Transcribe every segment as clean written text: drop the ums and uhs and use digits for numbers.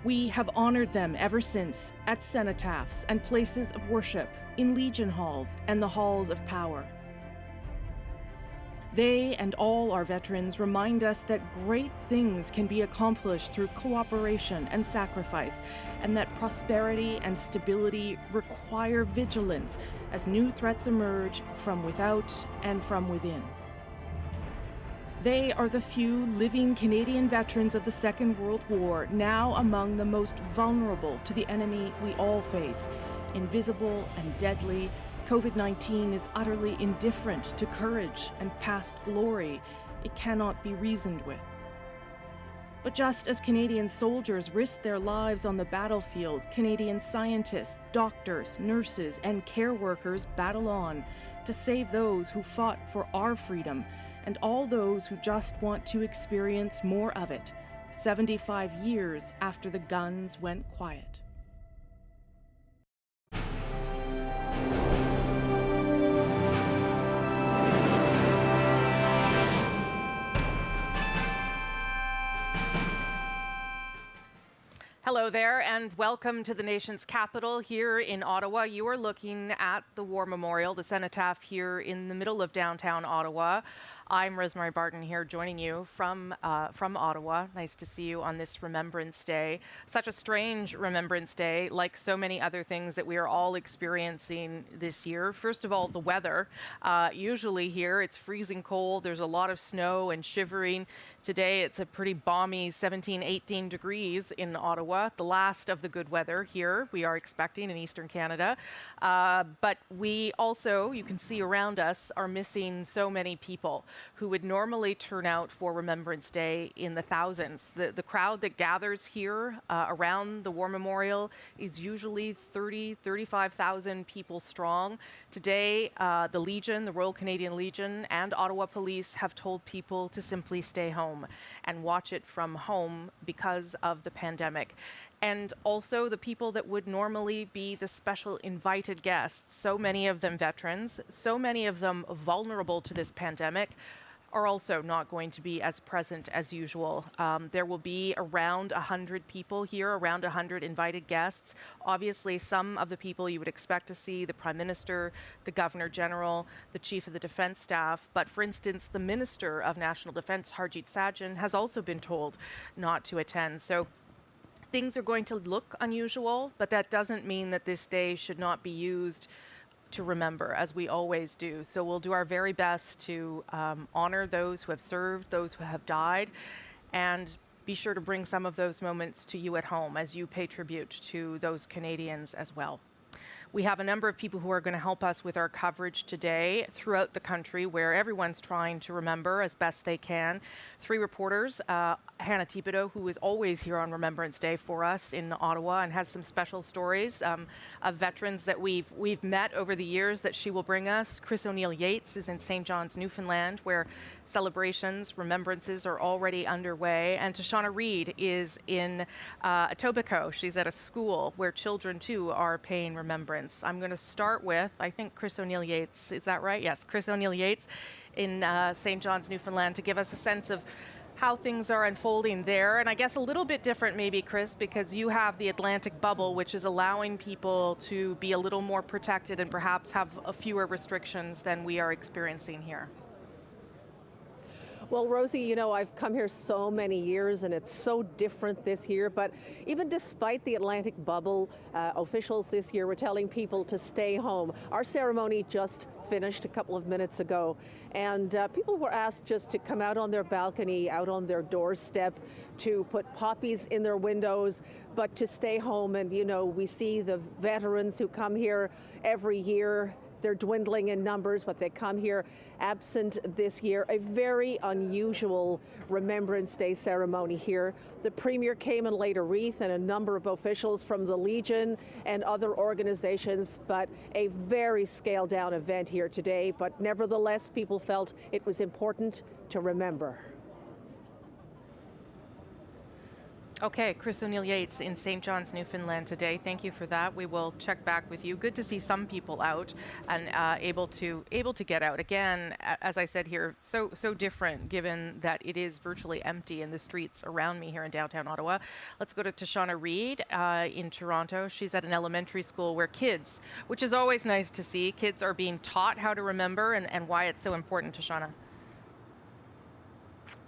We have honored them ever since at cenotaphs and places of worship, in Legion halls and the halls of power. They and all our veterans remind us that great things can be accomplished through cooperation and sacrifice, and that prosperity and stability require vigilance as new threats emerge from without and from within. They are the few living Canadian veterans of the Second World War, now among the most vulnerable to the enemy we all face. Invisible and deadly, COVID-19 is utterly indifferent to courage and past glory. It cannot be reasoned with. But just as Canadian soldiers risk their lives on the battlefield, Canadian scientists, doctors, nurses, and care workers battle on to save those who fought for our freedom and all those who just want to experience more of it, 75 years after the guns went quiet. Hello there, and welcome to the nation's capital here in Ottawa. You are looking at the War Memorial, the cenotaph here in the middle of downtown Ottawa. I'm Rosemary Barton here, joining you from Ottawa. Nice to see you on this Remembrance Day. Such a strange Remembrance Day, like so many other things that we are all experiencing this year. First of all, the weather. Usually here it's freezing cold. There's a lot of snow and shivering. Today it's a pretty balmy 17, 18 degrees in Ottawa. The last of the good weather here we are expecting in Eastern Canada. But we also, you can see around us, are missing so many people who would normally turn out for Remembrance Day in the thousands. The crowd that gathers here around the War Memorial is usually 35,000 people strong. Today, the Legion, the Royal Canadian Legion, and Ottawa Police have told people to simply stay home and watch it from home because of the pandemic. And also the people that would normally be the special invited guests, so many of them veterans, so many of them vulnerable to this pandemic, are also not going to be as present as usual. There will be around 100 people here, around 100 invited guests. Obviously, some of the people you would expect to see, the Prime Minister, the Governor General, the Chief of the Defence Staff. But for instance, the Minister of National Defence, Harjit Sajjan, has also been told not to attend. So things are going to look unusual, but that doesn't mean that this day should not be used to remember, as we always do. So we'll do our very best to honor those who have served, those who have died, and be sure to bring some of those moments to you at home as you pay tribute to those Canadians as well. We have a number of people who are going to help us with our coverage today throughout the country, where everyone's trying to remember as best they can. 3 reporters, Hannah Thibodeau, who is always here on Remembrance Day for us in Ottawa and has some special stories of veterans that we've met over the years that she will bring us. Chris O'Neill Yates is in St. John's, Newfoundland, where celebrations, remembrances are already underway. And Tashana Reid is in Etobicoke. She's at a school where children too are paying remembrance. I'm going to start with, I think, Chris O'Neill Yates. Is that right? Yes, Chris O'Neill Yates in St. John's, Newfoundland, to give us a sense of how things are unfolding there. And I guess a little bit different maybe, Chris, because you have the Atlantic bubble, which is allowing people to be a little more protected and perhaps have fewer restrictions than we are experiencing here. Well, Rosie, you know, I've come here so many years and it's so different this year, but even despite the Atlantic bubble, officials this year were telling people to stay home. Our ceremony just finished a couple of minutes ago, and people were asked just to come out on their balcony, out on their doorstep, to put poppies in their windows, but to stay home. And, you know, we see the veterans who come here every year. They're dwindling in numbers, but they come here. Absent this year, a very unusual Remembrance Day ceremony here. The Premier came and laid a wreath, and a number of officials from the Legion and other organizations, but a very scaled down event here today. But nevertheless, people felt it was important to remember. Okay, Chris O'Neill Yates in St. John's, Newfoundland today. Thank you for that. We will check back with you. Good to see some people out and able to get out. Again, as I said here, so different given that it is virtually empty in the streets around me here in downtown Ottawa. Let's go to Tashana Reed in Toronto. She's at an elementary school where kids, which is always nice to see, kids are being taught how to remember and why it's so important, Tashana.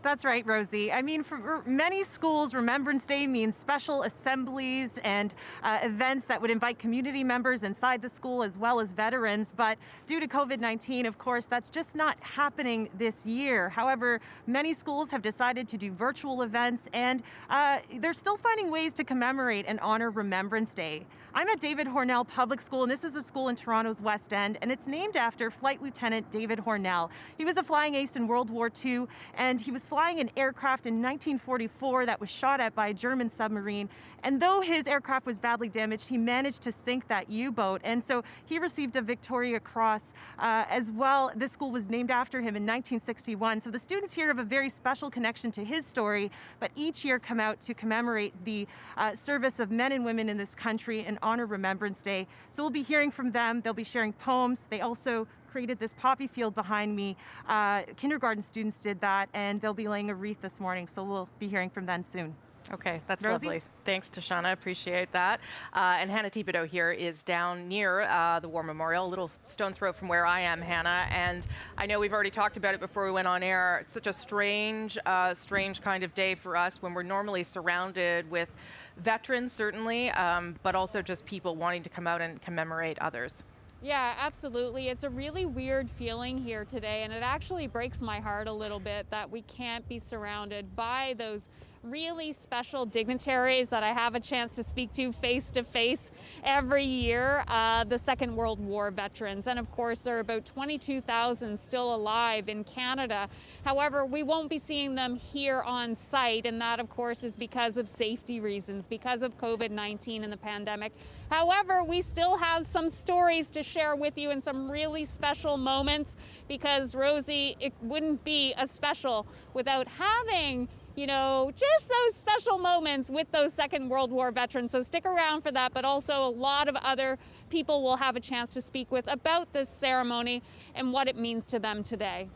That's right, Rosie. I mean, for many schools, Remembrance Day means special assemblies and events that would invite community members inside the school as well as veterans. But due to COVID-19, of course, that's just not happening this year. However, many schools have decided to do virtual events, and they're still finding ways to commemorate and honor Remembrance Day. I'm at David Hornell Public School, and this is a school in Toronto's West End, and it's named after Flight Lieutenant David Hornell. He was a flying ace in World War II, and he was flying an aircraft in 1944 that was shot at by a German submarine. And though his aircraft was badly damaged, he managed to sink that U-boat. And so he received a Victoria Cross as well. This school was named after him in 1961. So the students here have a very special connection to his story, but each year come out to commemorate the service of men and women in this country and honor Remembrance Day. So we'll be hearing from them. They'll be sharing poems. They also created this poppy field behind me. Kindergarten students did that, and they'll be laying a wreath this morning, so we'll be hearing from them soon. Okay, that's Rosie? lovely. Thanks, Tashana. Appreciate that. And Hannah Thibodeau here is down near the War Memorial, a little stone's throw from where I am, Hannah. And I know we've already talked about it before we went on air. It's such a strange kind of day for us when we're normally surrounded with veterans, certainly, but also just people wanting to come out and commemorate others. Yeah, absolutely. It's a really weird feeling here today, and it actually breaks my heart a little bit that we can't be surrounded by those really special dignitaries that I have a chance to speak to face every year, the Second World War veterans. And of course, there are about 22,000 still alive in Canada. However, we won't be seeing them here on site, and that of course is because of safety reasons, because of COVID-19 and the pandemic. However, we still have some stories to share with you and some really special moments, because Rosie, it wouldn't be as special without having just those special moments with those Second World War veterans. So stick around for that, but also a lot of other people will have a chance to speak with about this ceremony and what it means to them today.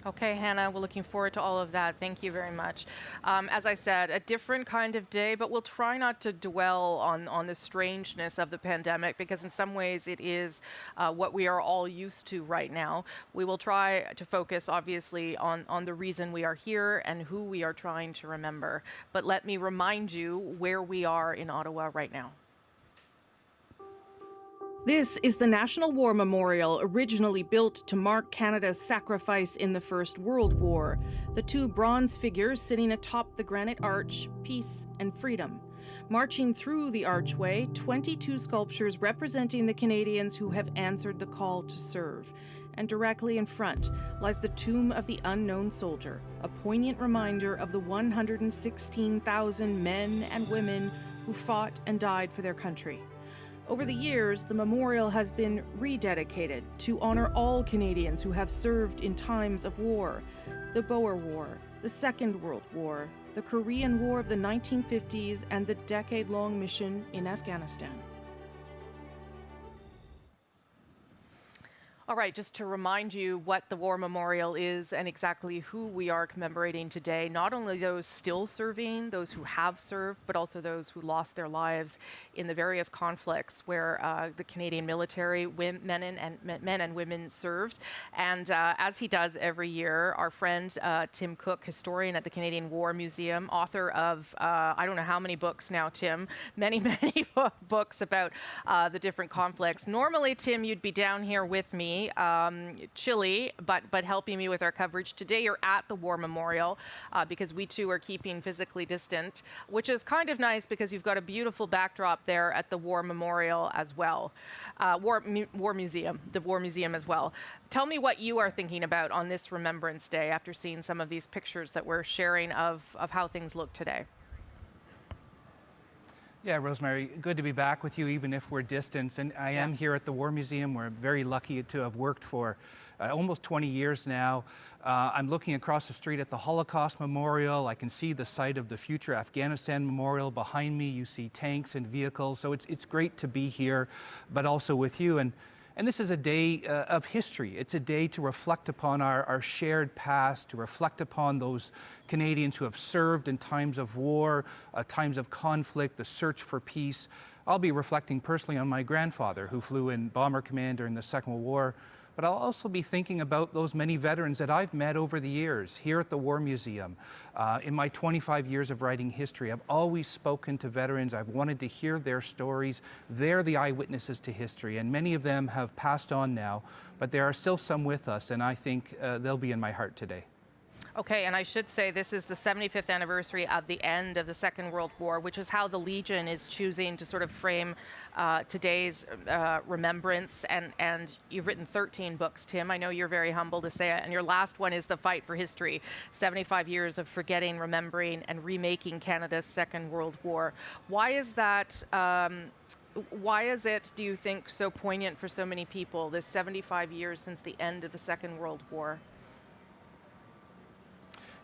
Okay, Hannah, we're looking forward to all of that. Thank you very much. As I said, a different kind of day, but we'll try not to dwell on the strangeness of the pandemic, because in some ways it is what we are all used to right now. We will try to focus, obviously, on the reason we are here and who we are trying to remember. But let me remind you where we are in Ottawa right now. This is the National War Memorial, originally built to mark Canada's sacrifice in the First World War. The two bronze figures sitting atop the granite arch, peace and freedom. Marching through the archway, 22 sculptures representing the Canadians who have answered the call to serve. And directly in front lies the Tomb of the Unknown Soldier, a poignant reminder of the 116,000 men and women who fought and died for their country. Over the years, the memorial has been rededicated to honor all Canadians who have served in times of war: the Boer War, the Second World War, the Korean War of the 1950s, and the decade-long mission in Afghanistan. All right, just to remind you what the War Memorial is and exactly who we are commemorating today, not only those still serving, those who have served, but also those who lost their lives in the various conflicts where the Canadian military, men and women served. And as he does every year, our friend Tim Cook, historian at the Canadian War Museum, author of I don't know how many books now, Tim, many books about the different conflicts. Normally, Tim, you'd be down here with me, chilly, but helping me with our coverage. Today you're at the War Memorial because we too are keeping physically distant, which is kind of nice because you've got a beautiful backdrop there at the War Memorial as well. War Museum, the War Museum as well. Tell me what you are thinking about on this Remembrance Day after seeing some of these pictures that we're sharing of how things look today. Yeah, Rosemary, good to be back with you, even if we're distant. And I am here at the War Museum. We're very lucky to have worked for almost 20 years now. I'm looking across the street at the Holocaust Memorial. I can see the site of the future Afghanistan Memorial behind me. You see tanks and vehicles. So it's great to be here, but also with you. And this is a day of history. It's a day to reflect upon our shared past, to reflect upon those Canadians who have served in times of war, times of conflict, the search for peace. I'll be reflecting personally on my grandfather who flew in Bomber Command during the Second World War. But I'll also be thinking about those many veterans that I've met over the years here at the War Museum. In my 25 years of writing history, I've always spoken to veterans. I've wanted to hear their stories. They're the eyewitnesses to history, and many of them have passed on now, but there are still some with us, and I think they'll be in my heart today. Okay, and I should say this is the 75th anniversary of the end of the Second World War, which is how the Legion is choosing to sort of frame today's remembrance. And you've written 13 books, Tim. I know you're very humble to say it. And your last one is The Fight for History, 75 years of forgetting, remembering, and remaking Canada's Second World War. Why is that? Why is it, do you think, so poignant for so many people, this 75 years since the end of the Second World War?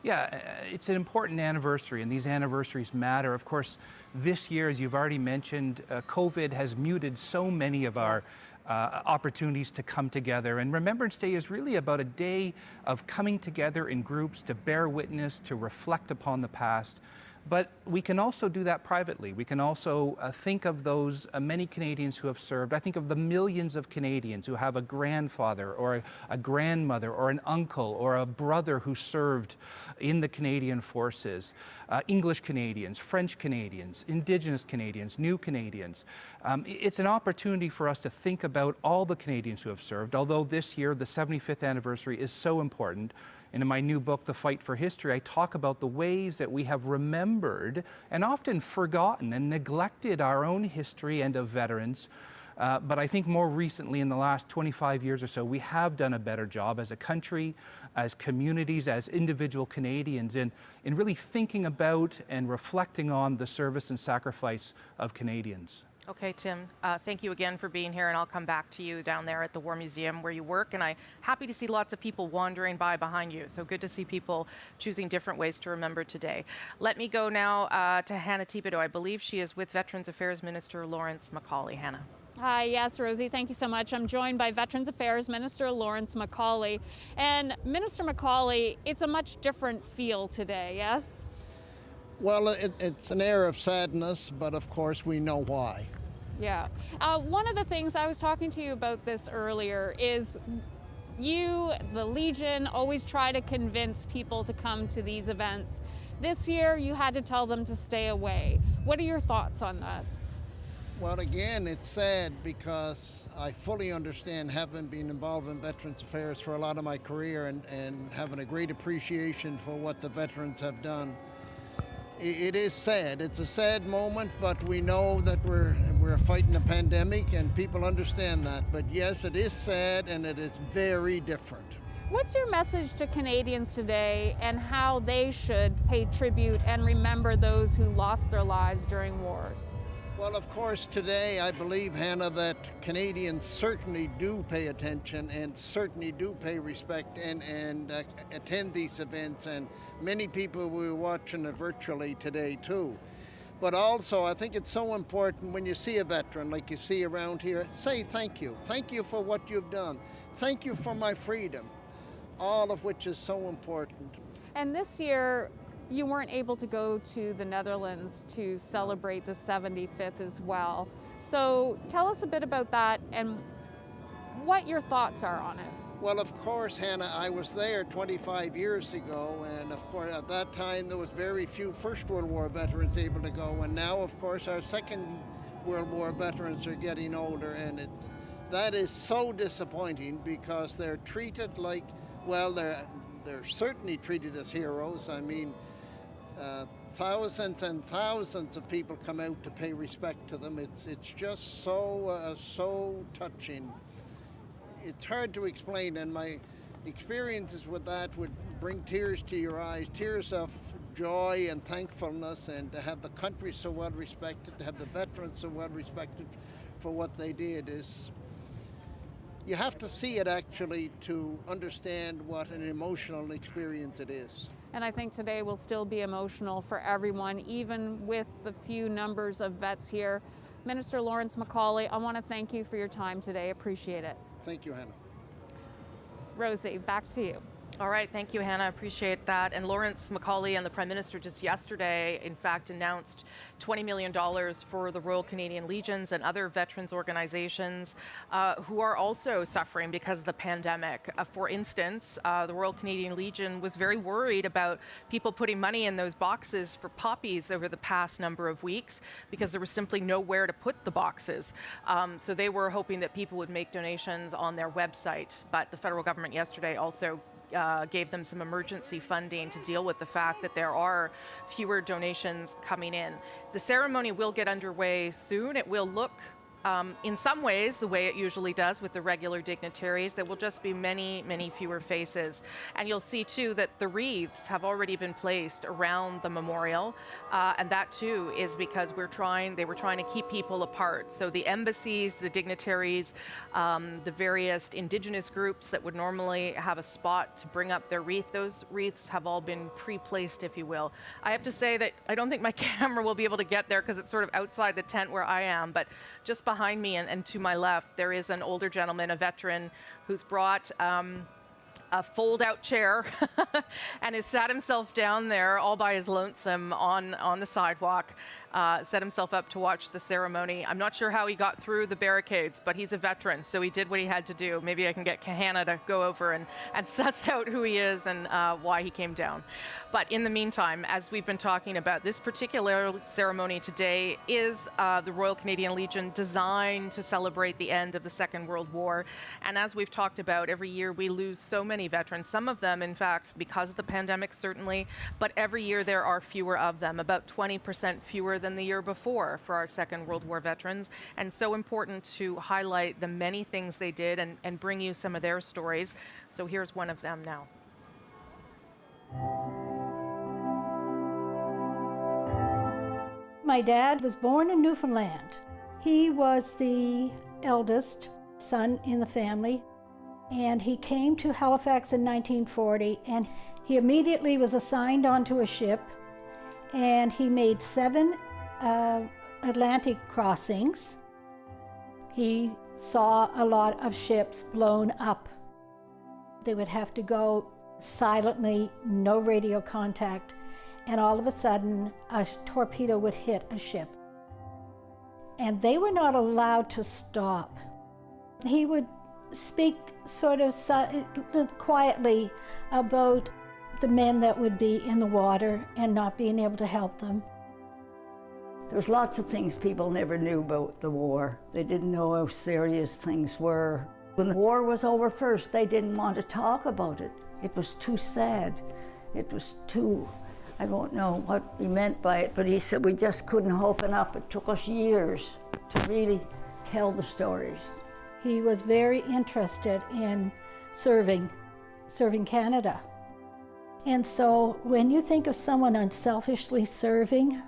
Yeah, it's an important anniversary, and these anniversaries matter. Of course, this year, as you've already mentioned, COVID has muted so many of our opportunities to come together. And Remembrance Day is really about a day of coming together in groups to bear witness, to reflect upon the past. But we can also do that privately. We can also think of those many Canadians who have served. I think of the millions of Canadians who have a grandfather or a grandmother or an uncle or a brother who served in the Canadian Forces. English Canadians, French Canadians, Indigenous Canadians, New Canadians. It's an opportunity for us to think about all the Canadians who have served, although this year, the 75th anniversary, is so important. And in my new book, The Fight for History, I talk about the ways that we have remembered and often forgotten and neglected our own history and of veterans. But I think more recently, in the last 25 years or so, we have done a better job as a country, as communities, as individual Canadians in really thinking about and reflecting on the service and sacrifice of Canadians. Okay, Tim, thank you again for being here, and I'll come back to you down there at the War Museum where you work, and I'm happy to see lots of people wandering by behind you, so good to see people choosing different ways to remember today. Let me go now to Hannah Thibodeau. I believe she is with Veterans Affairs Minister Lawrence Macaulay. Hannah. Hi, yes, Rosie, thank you so much. I'm joined by Veterans Affairs Minister Lawrence Macaulay. And Minister Macaulay, it's a much different feel today, yes? Well, it's an air of sadness, but of course we know why. Yeah. One of the things I was talking to you about this earlier is you, the Legion, always try to convince people to come to these events. This year, you had to tell them to stay away. What are your thoughts on that? Well, again, it's sad because I fully understand, having been involved in Veterans Affairs for a lot of my career and having a great appreciation for what the veterans have done. It is sad. It's a sad moment, but we know that we're fighting a pandemic and people understand that. But yes, it is sad and it is very different. What's your message to Canadians today and how they should pay tribute and remember those who lost their lives during wars? Well, of course, today I believe, Hannah, that Canadians certainly do pay attention and certainly do pay respect and attend these events, and many people will be watching it virtually today too. But also, I think it's so important when you see a veteran like you see around here, say thank you. Thank you for what you've done. Thank you for my freedom, all of which is so important. And this year, you weren't able to go to the Netherlands to celebrate the 75th as well. So tell us a bit about that and what your thoughts are on it. Well, of course, Hannah, I was there 25 years ago, and of course at that time there was very few First World War veterans able to go, and now of course our Second World War veterans are getting older, and that is so disappointing because they're treated like, well, they're certainly treated as heroes. I mean, thousands and thousands of people come out to pay respect to them. It's just so touching. It's hard to explain, and my experiences with that would bring tears to your eyes, tears of joy and thankfulness, and to have the country so well respected, to have the veterans so well respected for what they did is, you have to see it actually to understand what an emotional experience it is. And I think today will still be emotional for everyone, even with the few numbers of vets here. Minister Lawrence Macaulay, I want to thank you for your time today. Appreciate it. Thank you, Hannah. Rosie, back to you. All right, thank you, Hannah. Appreciate that. And Lawrence Macaulay and the Prime Minister just yesterday, in fact, announced $20 million for the Royal Canadian Legions and other veterans organizations who are also suffering because of the pandemic. For instance, the Royal Canadian Legion was very worried about people putting money in those boxes for poppies over the past number of weeks because there was simply nowhere to put the boxes. So they were hoping that people would make donations on their website. But the federal government yesterday also gave them some emergency funding to deal with the fact that there are fewer donations coming in. The ceremony will get underway soon. It will look in some ways the way it usually does with the regular dignitaries. There will just be many, many fewer faces. And you'll see too that the wreaths have already been placed around the memorial. And that too is because they were trying to keep people apart. So the embassies, the dignitaries, the various Indigenous groups that would normally have a spot to bring up their wreath, those wreaths have all been pre-placed, if you will. I have to say that I don't think my camera will be able to get there because it's sort of outside the tent where I am, but just behind me and to my left, there is an older gentleman, a veteran, who's brought a fold-out chair and has sat himself down there all by his lonesome on the sidewalk, set himself up to watch the ceremony. I'm not sure how he got through the barricades, but he's a veteran, so he did what he had to do. Maybe I can get Hannah to go over and suss out who he is and why he came down. But in the meantime, as we've been talking about, this particular ceremony today is the Royal Canadian Legion designed to celebrate the end of the Second World War. And as we've talked about, every year we lose so many veterans, some of them, in fact, because of the pandemic, certainly, but every year there are fewer of them, about 20% fewer than the year before for our Second World War veterans. And so important to highlight the many things they did and bring you some of their stories. So here's one of them now. My dad was born in Newfoundland. He was the eldest son in the family, and he came to Halifax in 1940, and he immediately was assigned onto a ship, and he made 7 Atlantic crossings. He saw a lot of ships blown up. They would have to go silently, no radio contact, and all of a sudden a torpedo would hit a ship. And they were not allowed to stop. He would speak sort of quietly about the men that would be in the water and not being able to help them. There's lots of things people never knew about the war. They didn't know how serious things were. When the war was over first, they didn't want to talk about it. It was too sad. It was too, I don't know what he meant by it, but he said we just couldn't open up. It took us years to really tell the stories. He was very interested in serving Canada. And so when you think of someone unselfishly serving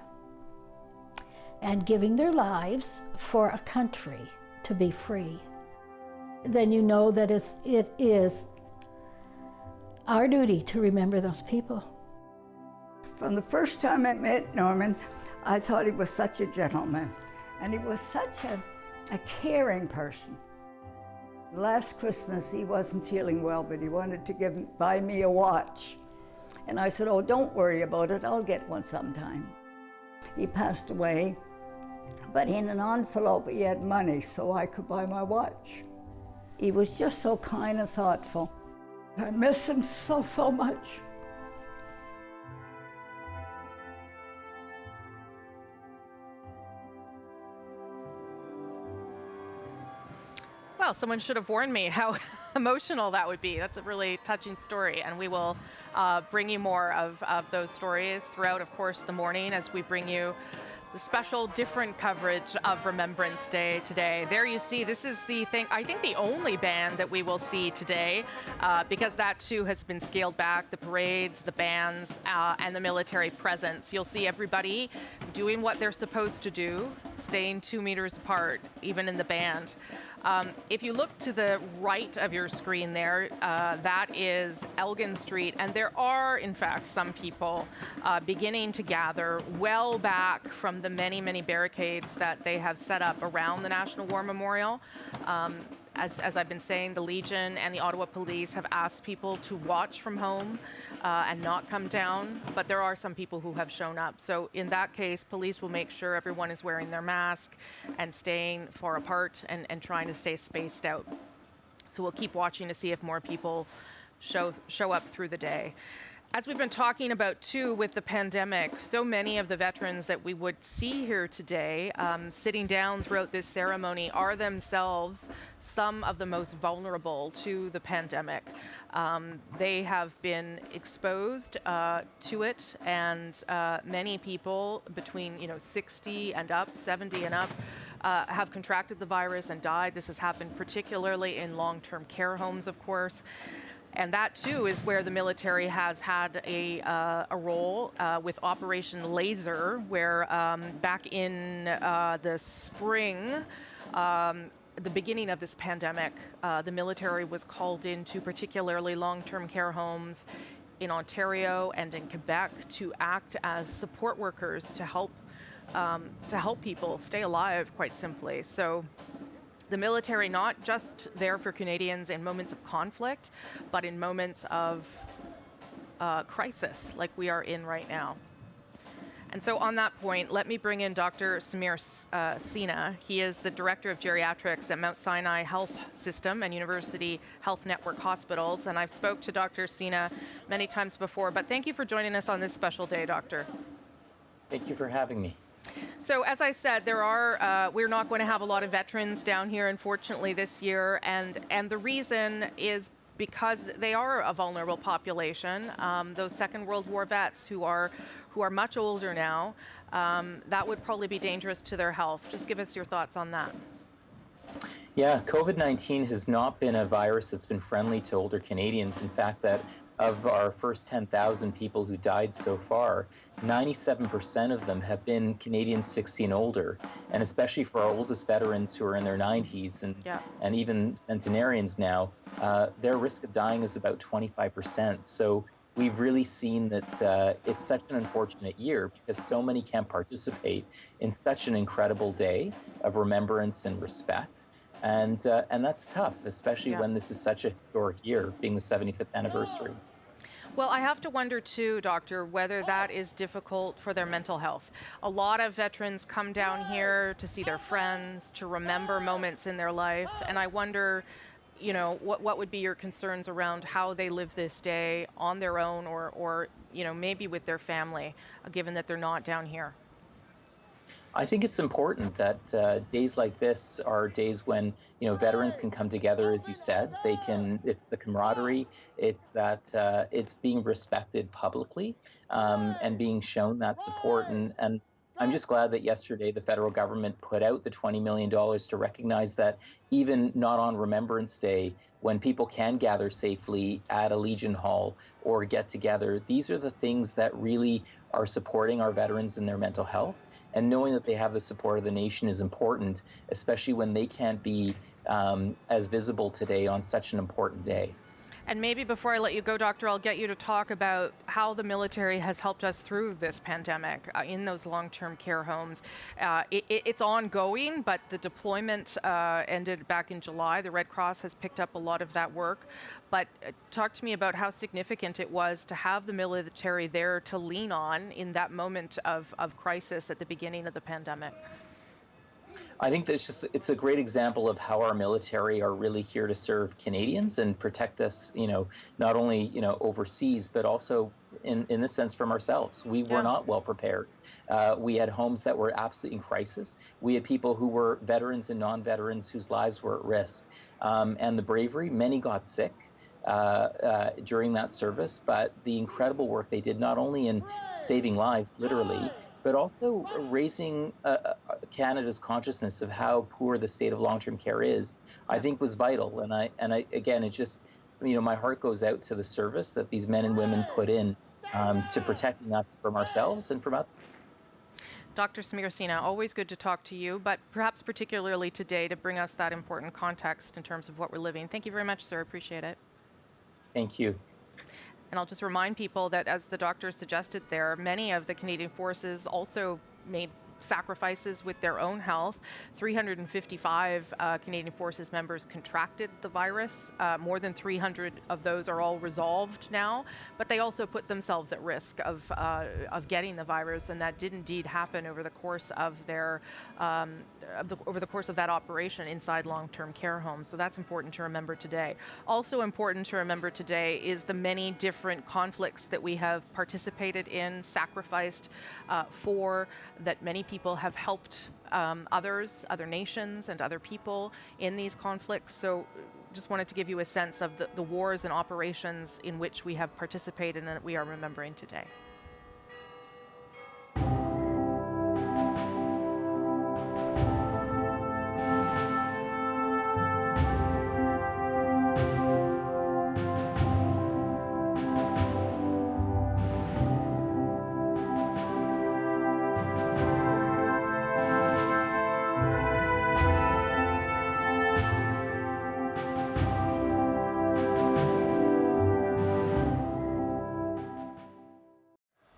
and giving their lives for a country to be free, then you know that it is our duty to remember those people. From the first time I met Norman, I thought he was such a gentleman, and he was such a caring person. Last Christmas, he wasn't feeling well, but he wanted to buy me a watch. And I said, oh, don't worry about it, I'll get one sometime. He passed away, but in an envelope he had money so I could buy my watch. He was just so kind and thoughtful. I miss him so, so much. Well, someone should have warned me how emotional that would be. That's a really touching story, and we will bring you more of those stories throughout, of course, the morning as we bring you The special different coverage of Remembrance Day today. There you see, this is the thing, I think the only band that we will see today, because that too has been scaled back, the parades, the bands, and the military presence. You'll see everybody doing what they're supposed to do, staying 2 meters apart, even in the band. If you look to the right of your screen there, that is Elgin Street, and there are, in fact, some people beginning to gather well back from the many, many barricades that they have set up around the National War Memorial. As I've been saying, the Legion and the Ottawa Police have asked people to watch from home and not come down, but there are some people who have shown up. So in that case, police will make sure everyone is wearing their mask and staying far apart and trying to stay spaced out. So we'll keep watching to see if more people show up through the day. As we've been talking about too with the pandemic, so many of the veterans that we would see here today sitting down throughout this ceremony are themselves some of the most vulnerable to the pandemic. They have been exposed to it, and many people between 60 and up, 70 and up, have contracted the virus and died. This has happened particularly in long-term care homes, of course. And that too is where the military has had a role with Operation Laser, where back in the spring, the beginning of this pandemic, the military was called into particularly long-term care homes in Ontario and in Quebec to act as support workers to help people stay alive, quite simply. So the military not just there for Canadians in moments of conflict, but in moments of crisis like we are in right now. And so on that point, let me bring in Dr. Samir Sina. He is the Director of Geriatrics at Mount Sinai Health System and University Health Network Hospitals. And I've spoke to Dr. Sina many times before, but thank you for joining us on this special day, Doctor. Thank you for having me. So as I said, we're not going to have a lot of veterans down here, unfortunately, this year. And the reason is because they are a vulnerable population. Those Second World War vets who are much older now, that would probably be dangerous to their health. Just give us your thoughts on that. Yeah, COVID-19 has not been a virus that's been friendly to older Canadians. In fact, that of our first 10,000 people who died so far, 97% of them have been Canadians 60 and older. And especially for our oldest veterans who are in their 90s and even centenarians now, their risk of dying is about 25%. So we've really seen that it's such an unfortunate year because so many can't participate in such an incredible day of remembrance and respect. And that's tough, especially when this is such a historic year, being the 75th anniversary. Well, I have to wonder too, Doctor, whether that is difficult for their mental health. A lot of veterans come down here to see their friends, to remember moments in their life, and I wonder, what would be your concerns around how they live this day on their own or maybe with their family, given that they're not down here? I think it's important that days like this are days when veterans can come together, as you said. It's the camaraderie, it's that it's being respected publicly and being shown that support. And I'm just glad that yesterday the federal government put out the $20 million to recognize that even not on Remembrance Day, when people can gather safely at a Legion Hall or get together, these are the things that really are supporting our veterans in their mental health. And knowing that they have the support of the nation is important, especially when they can't be as visible today on such an important day. And maybe before I let you go, Doctor, I'll get you to talk about how the military has helped us through this pandemic in those long-term care homes. It's ongoing, but the deployment ended back in July. The Red Cross has picked up a lot of that work. But talk to me about how significant it was to have the military there to lean on in that moment of crisis at the beginning of the pandemic. I think that it's a great example of how our military are really here to serve Canadians and protect us, not only, overseas, but also in this sense from ourselves. We were not well prepared. We had homes that were absolutely in crisis. We had people who were veterans and non-veterans whose lives were at risk. And the bravery, many got sick during that service, but the incredible work they did, not only in saving lives, literally, but also raising Canada's consciousness of how poor the state of long-term care is, I think was vital. And I again, it just, my heart goes out to the service that these men and women put in to protecting us from ourselves and from others. Dr. Samir Sina, always good to talk to you, but perhaps particularly today to bring us that important context in terms of what we're living. Thank you very much, sir. Appreciate it. Thank you. And I'll just remind people that, as the doctor suggested there, many of the Canadian forces also made sacrifices with their own health. 355 Canadian Forces members contracted the virus. More than 300 of those are all resolved now, but they also put themselves at risk of getting the virus, and that did indeed happen over the course of their over the course of that operation inside long-term care homes. So that's important to remember today. Also important to remember today is the many different conflicts that we have participated in, sacrificed for, that many people have helped other nations and other people in these conflicts. So just wanted to give you a sense of the wars and operations in which we have participated and that we are remembering today.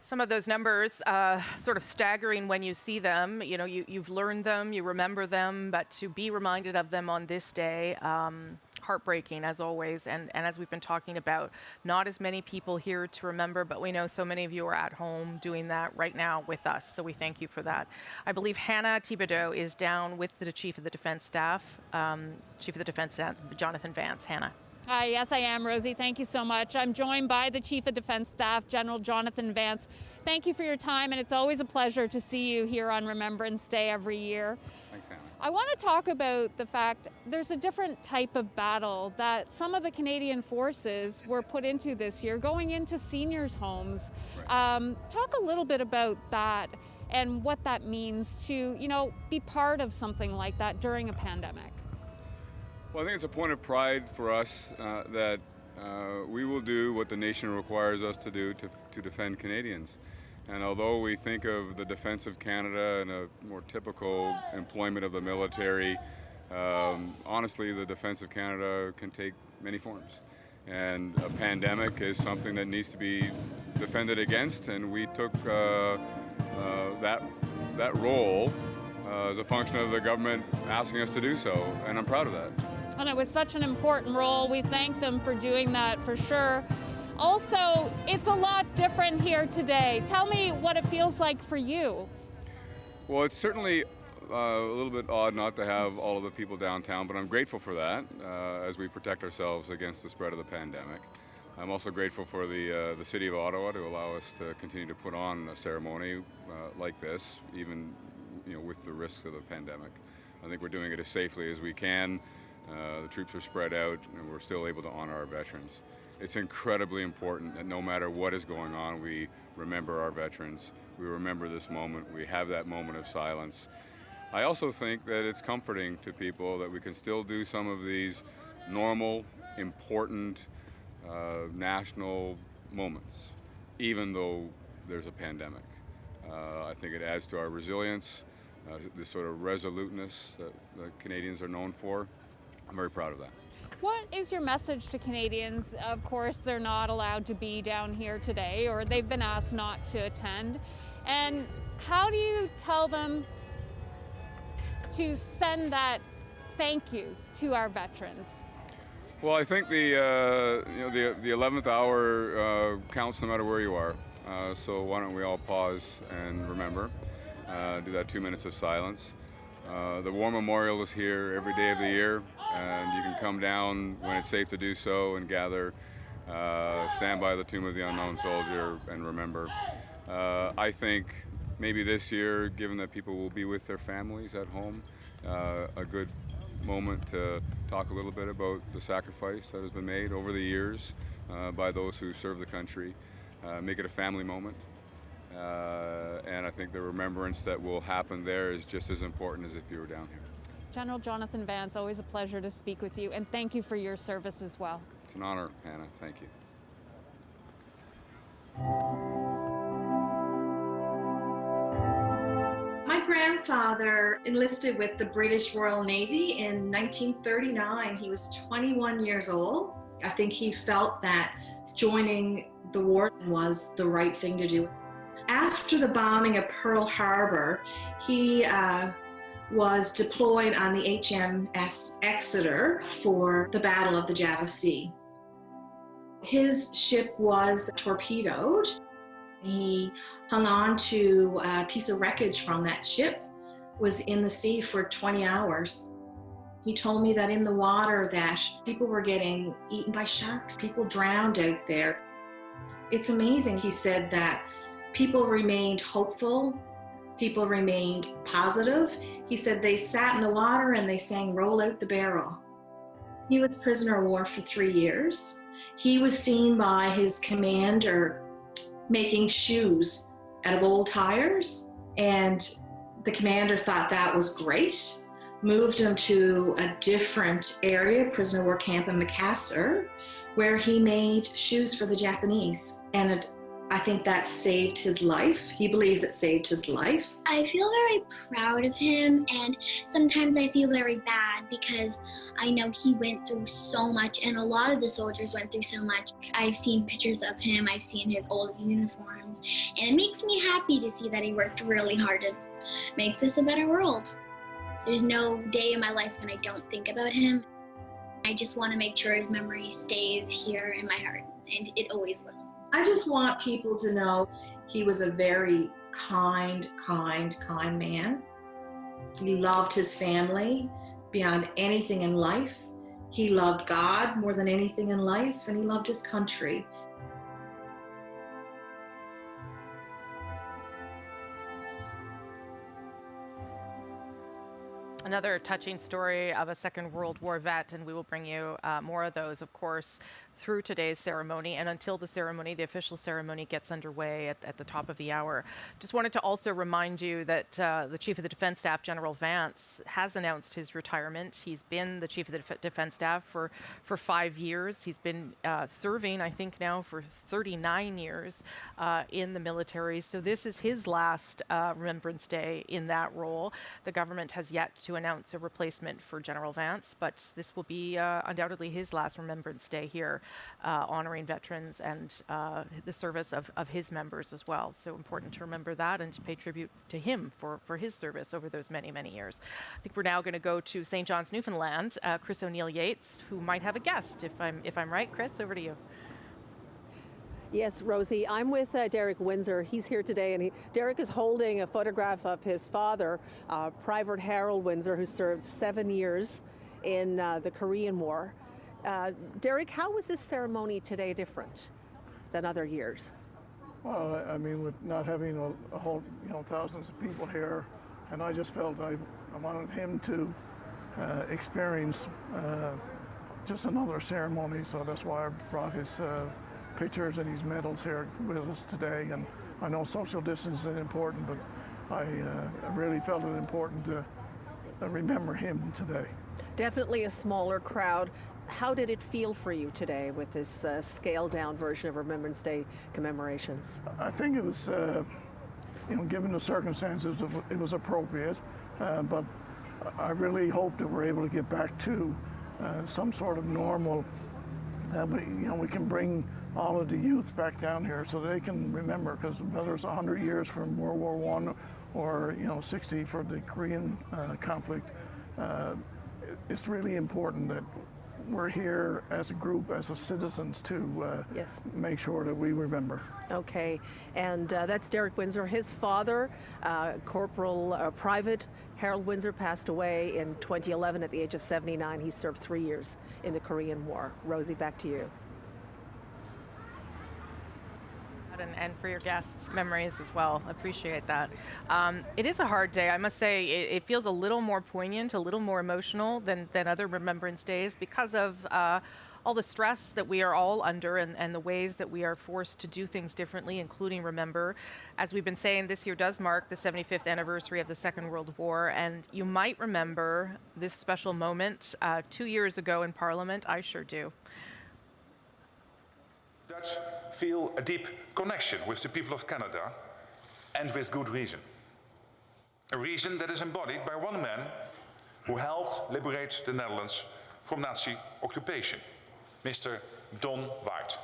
Some of those numbers sort of staggering when you see them. You've learned them, you remember them, but to be reminded of them on this day, heartbreaking as always. And as we've been talking about, not as many people here to remember, but we know so many of you are at home doing that right now with us. So we thank you for that. I believe Hannah Thibodeau is down with the Chief of the Defence Staff, Jonathan Vance. Hannah. Hi, yes, I am, Rosie. Thank you so much. I'm joined by the Chief of Defence Staff, General Jonathan Vance. Thank you for your time, and it's always a pleasure to see you here on Remembrance Day every year. Thanks, Hannah. I want to talk about the fact there's a different type of battle that some of the Canadian forces were put into this year, going into seniors' homes. Right. Talk a little bit about that and what that means to, be part of something like that during a pandemic. Well, I think it's a point of pride for us that we will do what the nation requires us to do to defend Canadians. And although we think of the defense of Canada and a more typical employment of the military, honestly, the defense of Canada can take many forms. And a pandemic is something that needs to be defended against, and we took that role as a function of the government asking us to do so, and I'm proud of that. And it was such an important role. We thank them for doing that for sure. Also, it's a lot different here today. Tell me what it feels like for you. Well, it's certainly a little bit odd not to have all of the people downtown, but I'm grateful for that as we protect ourselves against the spread of the pandemic. I'm also grateful for the City of Ottawa to allow us to continue to put on a ceremony like this, even with the risks of the pandemic. I think we're doing it as safely as we can. The troops are spread out, and we're still able to honor our veterans. It's incredibly important that no matter what is going on, we remember our veterans. We remember this moment. We have that moment of silence. I also think that it's comforting to people that we can still do some of these normal, important, national moments, even though there's a pandemic. I think it adds to our resilience, this sort of resoluteness that the Canadians are known for. I'm very proud of that. What is your message to Canadians? Of course, they're not allowed to be down here today, or they've been asked not to attend. And how do you tell them to send that thank you to our veterans? Well, I think the 11th hour counts no matter where you are. So why don't we all pause and remember, do that 2 minutes of silence. The War Memorial is here every day of the year, and you can come down when it's safe to do so and gather, stand by the Tomb of the Unknown Soldier and remember. I think maybe this year, given that people will be with their families at home, a good moment to talk a little bit about the sacrifice that has been made over the years by those who serve the country. Make it a family moment. And I think the remembrance that will happen there is just as important as if you were down here. General Jonathan Vance, always a pleasure to speak with you, and thank you for your service as well. It's an honor, Hannah. Thank you. My grandfather enlisted with the British Royal Navy in 1939. He was 21 years old. I think he felt that joining the war was the right thing to do. After the bombing of Pearl Harbor, he was deployed on the HMS Exeter for the Battle of the Java Sea. His ship was torpedoed. He hung on to a piece of wreckage from that ship, was in the sea for 20 hours. He told me that in the water that people were getting eaten by sharks. People drowned out there. It's amazing, he said, that people remained hopeful. People remained positive. He said they sat in the water and they sang "Roll Out the Barrel." He was prisoner of war for 3 years. He was seen by his commander making shoes out of old tires, and the commander thought that was great, moved him to a different area, prisoner of war camp in Macassar, where he made shoes for the Japanese. And I think that saved his life. He believes it saved his life. I feel very proud of him, and sometimes I feel very bad because I know he went through so much, and a lot of the soldiers went through so much. I've seen pictures of him, I've seen his old uniforms, and it makes me happy to see that he worked really hard to make this a better world. There's no day in my life when I don't think about him. I just want to make sure his memory stays here in my heart, and it always will. I just want people to know he was a very kind man. He loved his family beyond anything in life. He loved God more than anything in life, and he loved his country. Another touching story of a Second World War vet, and we will bring you more of those, of course, through today's ceremony and until the ceremony, the official ceremony, gets underway at the top of the hour. Just wanted to also remind you that the Chief of the Defence Staff, General Vance, has announced his retirement. He's been the Chief of the Defence Staff for 5 years. He's been serving, I think now, for 39 years in the military. So this is his last Remembrance Day in that role. The government has yet to announce a replacement for General Vance, but this will be undoubtedly his last Remembrance Day here, honoring veterans and the service of his members as well. So important to remember that and to pay tribute to him for his service over those many, many years. I think we're now going to go to St. John's, Newfoundland. Chris O'Neill Yates, who might have a guest, if I'm right. Chris, over to you. Yes, Rosie, I'm with Derek Windsor. He's here today, and Derek is holding a photograph of his father, Private Harold Windsor, who served 7 years in the Korean War. Derek, how was this ceremony today different than other years? Well, I mean, with not having a whole, thousands of people here, and I just felt I wanted him to experience just another ceremony, so that's why I brought his pictures and his medals here with us today. And I know social distance is important, but I really felt it important to remember him today. Definitely a smaller crowd. How did it feel for you today with this scaled-down version of Remembrance Day commemorations? I think it was, given the circumstances, it was appropriate, but I really hope that we're able to get back to some sort of normal, that we can bring all of the youth back down here so they can remember, because whether it's 100 years from World War I or 60 for the Korean conflict, it's really important that we're here as a group, as citizens, to make sure that we remember. Okay, and that's Derek Windsor. His father, Private Harold Windsor, passed away in 2011 at the age of 79. He served 3 years in the Korean War. Rosie, back to you. And for your guests' memories as well. Appreciate that. It is a hard day. I must say it feels a little more poignant, a little more emotional than other Remembrance Days because of all the stress that we are all under and the ways that we are forced to do things differently, including remember. As we've been saying, this year does mark the 75th anniversary of the Second World War, and you might remember this special moment 2 years ago in Parliament. I sure do. Dutch feel a deep connection with the people of Canada, and with good reason. A reason that is embodied by one man who helped liberate the Netherlands from Nazi occupation, Mr. Don White.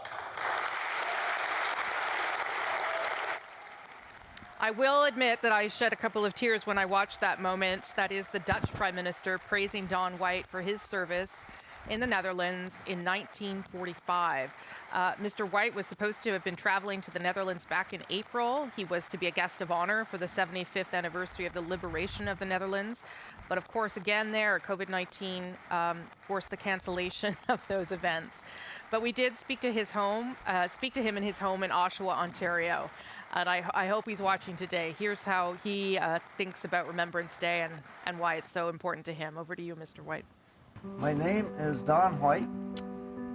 I will admit that I shed a couple of tears when I watched that moment. That is the Dutch Prime Minister praising Don White for his service in the Netherlands in 1945. Mr. White was supposed to have been traveling to the Netherlands back in April. He was to be a guest of honor for the 75th anniversary of the liberation of the Netherlands. But of course, again there, COVID-19 forced the cancellation of those events. But we did speak to him in his home in Oshawa, Ontario. And I hope he's watching today. Here's how he thinks about Remembrance Day and why it's so important to him. Over to you, Mr. White. My name is Don White.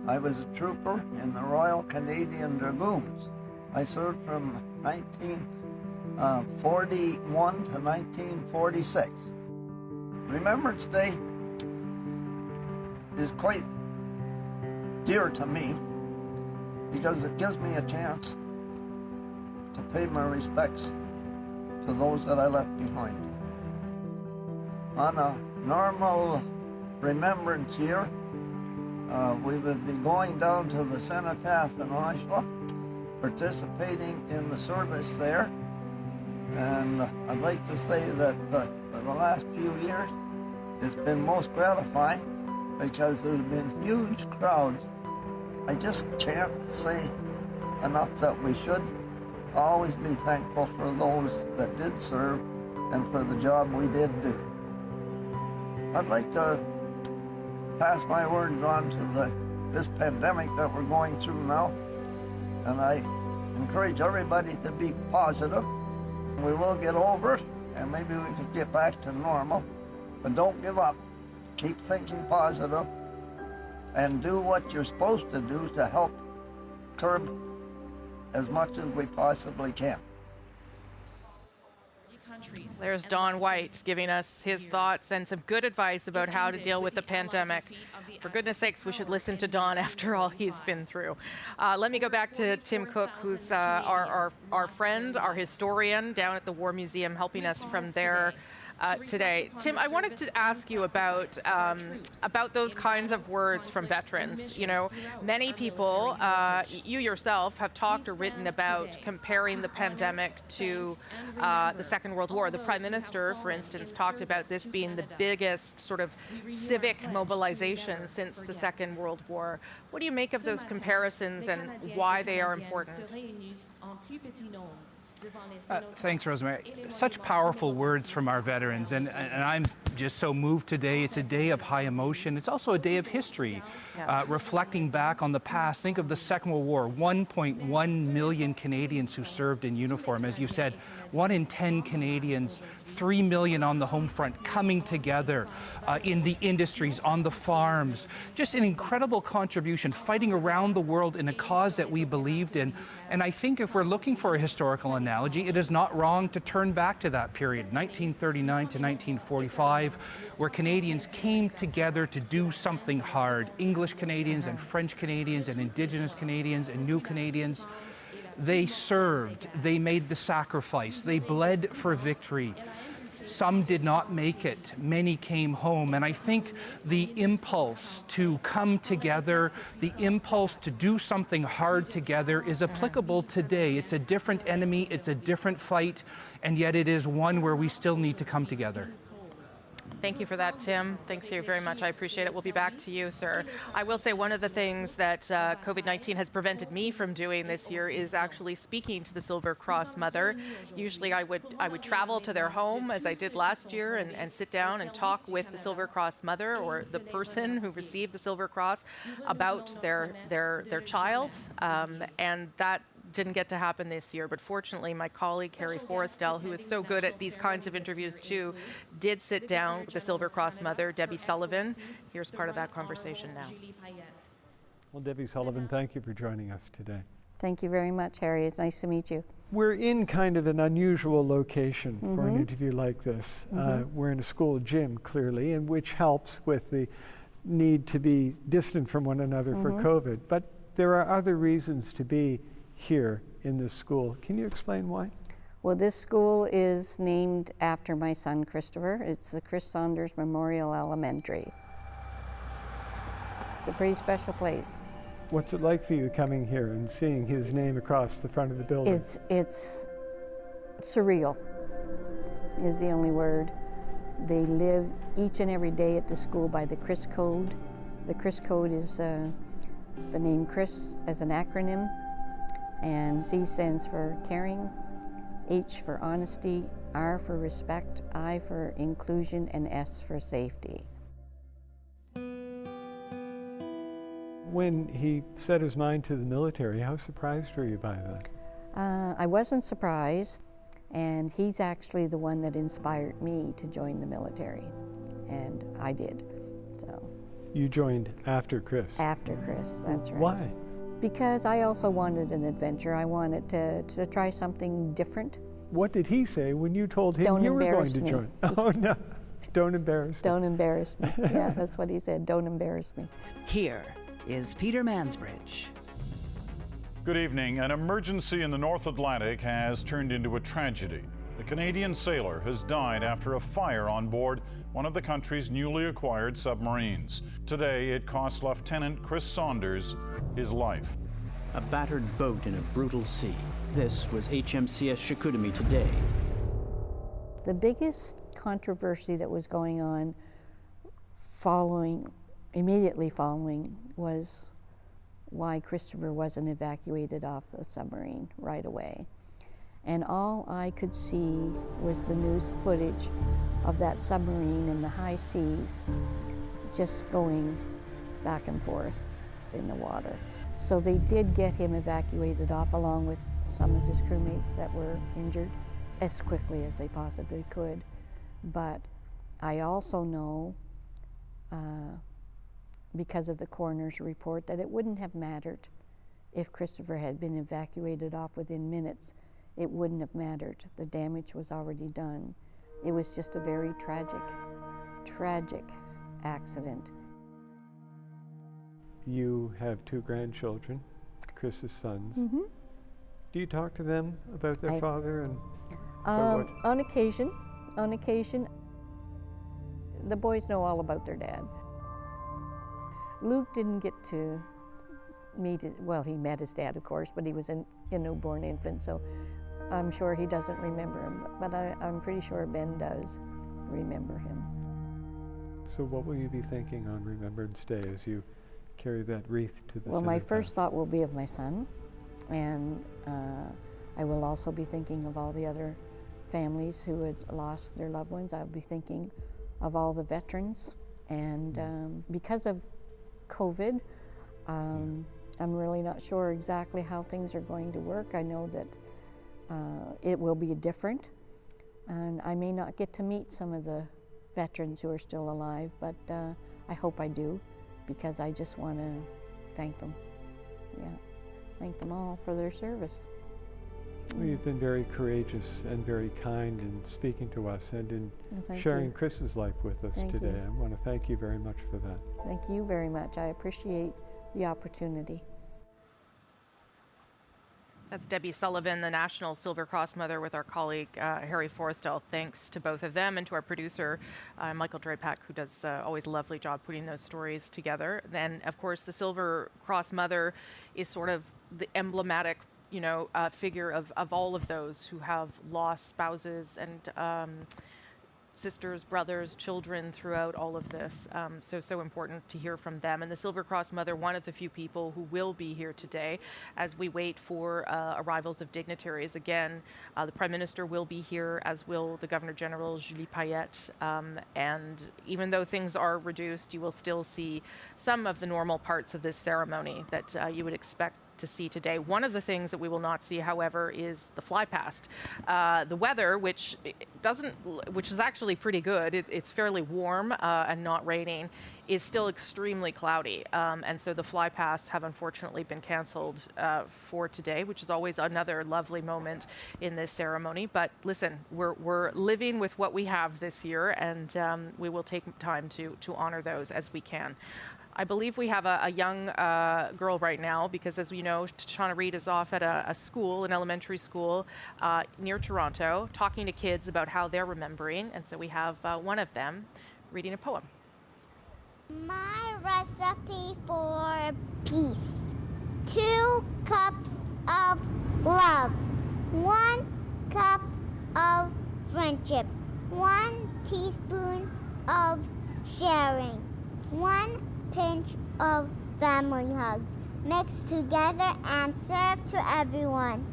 I was a trooper in the Royal Canadian Dragoons. I served from 1941 to 1946. Remembrance Day is quite dear to me because it gives me a chance to pay my respects to those that I left behind. On a normal Remembrance year, we would be going down to the Cenotaph in Oshawa, participating in the service there. And I'd like to say that for the last few years, it's been most gratifying because there's been huge crowds. I just can't say enough that we should always be thankful for those that did serve and for the job we did do. I'd like to pass my words on to this pandemic that we're going through now, and I encourage everybody to be positive. We will get over it, and maybe we can get back to normal, but don't give up. Keep thinking positive, and do what you're supposed to do to help curb as much as we possibly can. There's Don White giving us his thoughts and some good advice about how to deal with the pandemic. For goodness sakes, we should listen to Don after all he's been through. Let me go back to Tim Cook, who's our friend, our historian down at the War Museum, helping us from there today. Tim, I wanted to ask you about those kinds of words from veterans. You know, many people, you yourself, have talked or written about comparing the pandemic to the Second World War. The Prime Minister, for instance, talked about this being the biggest sort of civic mobilization since the Second World War. What do you make of those comparisons and why they are important? Thanks, Rosemary. Such powerful words from our veterans, and I'm just so moved today. It's a day of high emotion. It's also a day of history, reflecting back on the past. Think of the Second World War, 1.1 million Canadians who served in uniform. As you said, 1 in 10 Canadians, 3 million on the home front coming together in the industries, on the farms. Just an incredible contribution, fighting around the world in a cause that we believed in. And I think if we're looking for a historical analogy, it is not wrong to turn back to that period, 1939 to 1945, where Canadians came together to do something hard. English Canadians and French Canadians and Indigenous Canadians and New Canadians. They served, they made the sacrifice, they bled for victory. Some did not make it, many came home, and I think the impulse to come together, the impulse to do something hard together is applicable today. It's a different enemy, it's a different fight, and yet it is one where we still need to come together. Thank you for that, Tim. Thanks to you very much. I appreciate it. We'll be back to you, sir. I will say one of the things that COVID-19 has prevented me from doing this year is actually speaking to the Silver Cross mother. Usually I would travel to their home, as I did last year, and sit down and talk with the Silver Cross mother or the person who received the Silver Cross about their child, and that didn't get to happen this year, but fortunately my colleague Harry Forrestal, who is so good at these kinds of interviews too, did sit down with the Silver Cross mother, Debbie Sullivan. Here's part of that conversation now. Well, Debbie Sullivan, thank you for joining us today. Thank you very much, Harry. It's nice to meet you. We're in kind of an unusual location for an interview like this. We're in a school gym, clearly, and which helps with the need to be distant from one another for COVID. But there are other reasons to be here in this school. Can you explain why? Well, this school is named after my son, Christopher. It's the Chris Saunders Memorial Elementary. It's a pretty special place. What's it like for you coming here and seeing his name across the front of the building? It's surreal, is the only word. They live each and every day at the school by the Chris Code. The Chris Code is the name Chris as an acronym, and C stands for caring, H for honesty, R for respect, I for inclusion, and S for safety. When he set his mind to the military, how surprised were you by that? I wasn't surprised, and he's actually the one that inspired me to join the military, and I did. So. You joined after Chris? After Chris, that's right. Why? Because I also wanted an adventure. I wanted to try something different. What did he say when you told him you were going to join? Oh no, don't embarrass me. Don't embarrass me. Yeah, that's what he said, don't embarrass me. Here is Peter Mansbridge. Good evening. An emergency in the North Atlantic has turned into a tragedy. A Canadian sailor has died after a fire on board one of the country's newly acquired submarines. Today, it cost Lieutenant Chris Saunders his life. A battered boat in a brutal sea. This was HMCS Chicoutimi today. The biggest controversy that was going on immediately following was why Christopher wasn't evacuated off the submarine right away. And all I could see was the news footage of that submarine in the high seas just going back and forth in the water. So they did get him evacuated off along with some of his crewmates that were injured as quickly as they possibly could. But I also know, because of the coroner's report, that it wouldn't have mattered if Christopher had been evacuated off within minutes. It wouldn't have mattered. The damage was already done. It was just a very tragic accident. You have 2 grandchildren, Chris's sons. Do you talk to them about their father and what? On occasion. The boys know all about their dad. Luke didn't get to meet it. Well, he met his dad, of course, but he was a newborn infant, so I'm sure he doesn't remember him, but I'm pretty sure Ben does remember him. So what will you be thinking on Remembrance Day as you carry that wreath to the Well, my first thought will be of my son, and I will also be thinking of all the other families who had lost their loved ones. I'll be thinking of all the veterans, and because of COVID, I'm really not sure exactly how things are going to work. I know that it will be different, and I may not get to meet some of the veterans who are still alive, but I hope I do, because I just want to thank them. Yeah, thank them all for their service. Well, you've been very courageous and very kind in speaking to us and in sharing Chris's life with us today. I want to thank you very much for that. Thank you very much. I appreciate the opportunity. That's Debbie Sullivan, the National Silver Cross Mother, with our colleague Harry Forrestal. Thanks to both of them and to our producer, Michael Draypack, who does always a lovely job putting those stories together. Then, of course, the Silver Cross Mother is sort of the emblematic figure of all of those who have lost spouses and sisters, brothers, children throughout all of this. So important to hear from them. And the Silver Cross Mother, one of the few people who will be here today as we wait for arrivals of dignitaries. Again, the Prime Minister will be here, as will the Governor General, Julie Payette. And even though things are reduced, you will still see some of the normal parts of this ceremony that you would expect to see today. One of the things that we will not see, however, is the fly past. The weather, which is actually pretty good. It's fairly warm and not raining, is still extremely cloudy. And so the fly pasts have unfortunately been canceled for today, which is always another lovely moment in this ceremony. But listen, we're living with what we have this year, and we will take time to honor those as we can. I believe we have a young girl right now, because as we know, Shauna Reid is off at a school, an elementary school near Toronto, talking to kids about how they're remembering. And so we have one of them reading a poem. My recipe for peace. 2 cups of love. 1 cup of friendship. 1 teaspoon of sharing. 1 pinch of family hugs. Mix together and serve to everyone.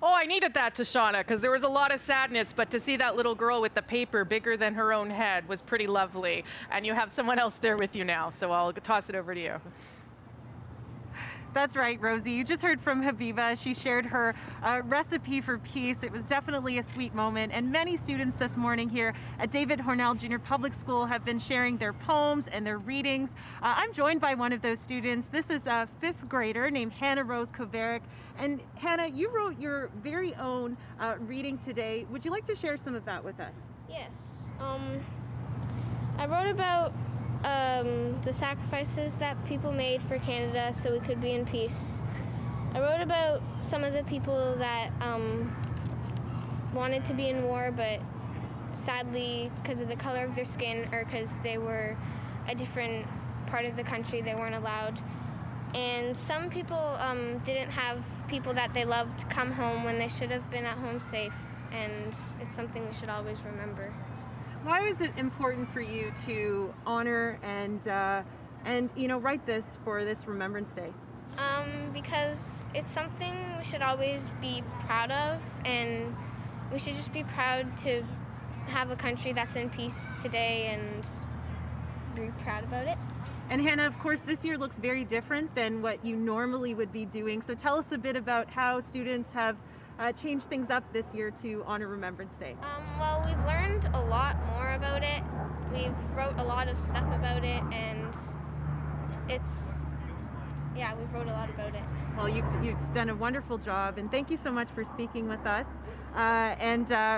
Oh, I needed that, Shauna, because there was a lot of sadness, but to see that little girl with the paper bigger than her own head was pretty lovely. And you have someone else there with you now, so I'll toss it over to you. That's right, Rosie. You just heard from Habiba. She shared her recipe for peace. It was definitely a sweet moment. And many students this morning here at David Hornell Junior Public School have been sharing their poems and their readings. I'm joined by one of those students. This is a 5th grader named Hannah Rose Koverick. And Hannah, you wrote your very own reading today. Would you like to share some of that with us? Yes. I wrote about the sacrifices that people made for Canada so we could be in peace. I wrote about some of the people that wanted to be in war, but sadly, because of the color of their skin or because they were a different part of the country, they weren't allowed. And some people didn't have people that they loved come home when they should have been at home safe, and it's something we should always remember. Why was it important for you to honor and write this for this Remembrance Day? Because it's something we should always be proud of, and we should just be proud to have a country that's in peace today and be proud about it. And Hannah, of course, this year looks very different than what you normally would be doing. So tell us a bit about how students have changed things up this year to honor Remembrance Day. Well, we've learned a lot more about it. We've wrote a lot of stuff about it, and we've wrote a lot about it. Well, you've done a wonderful job, and thank you so much for speaking with us.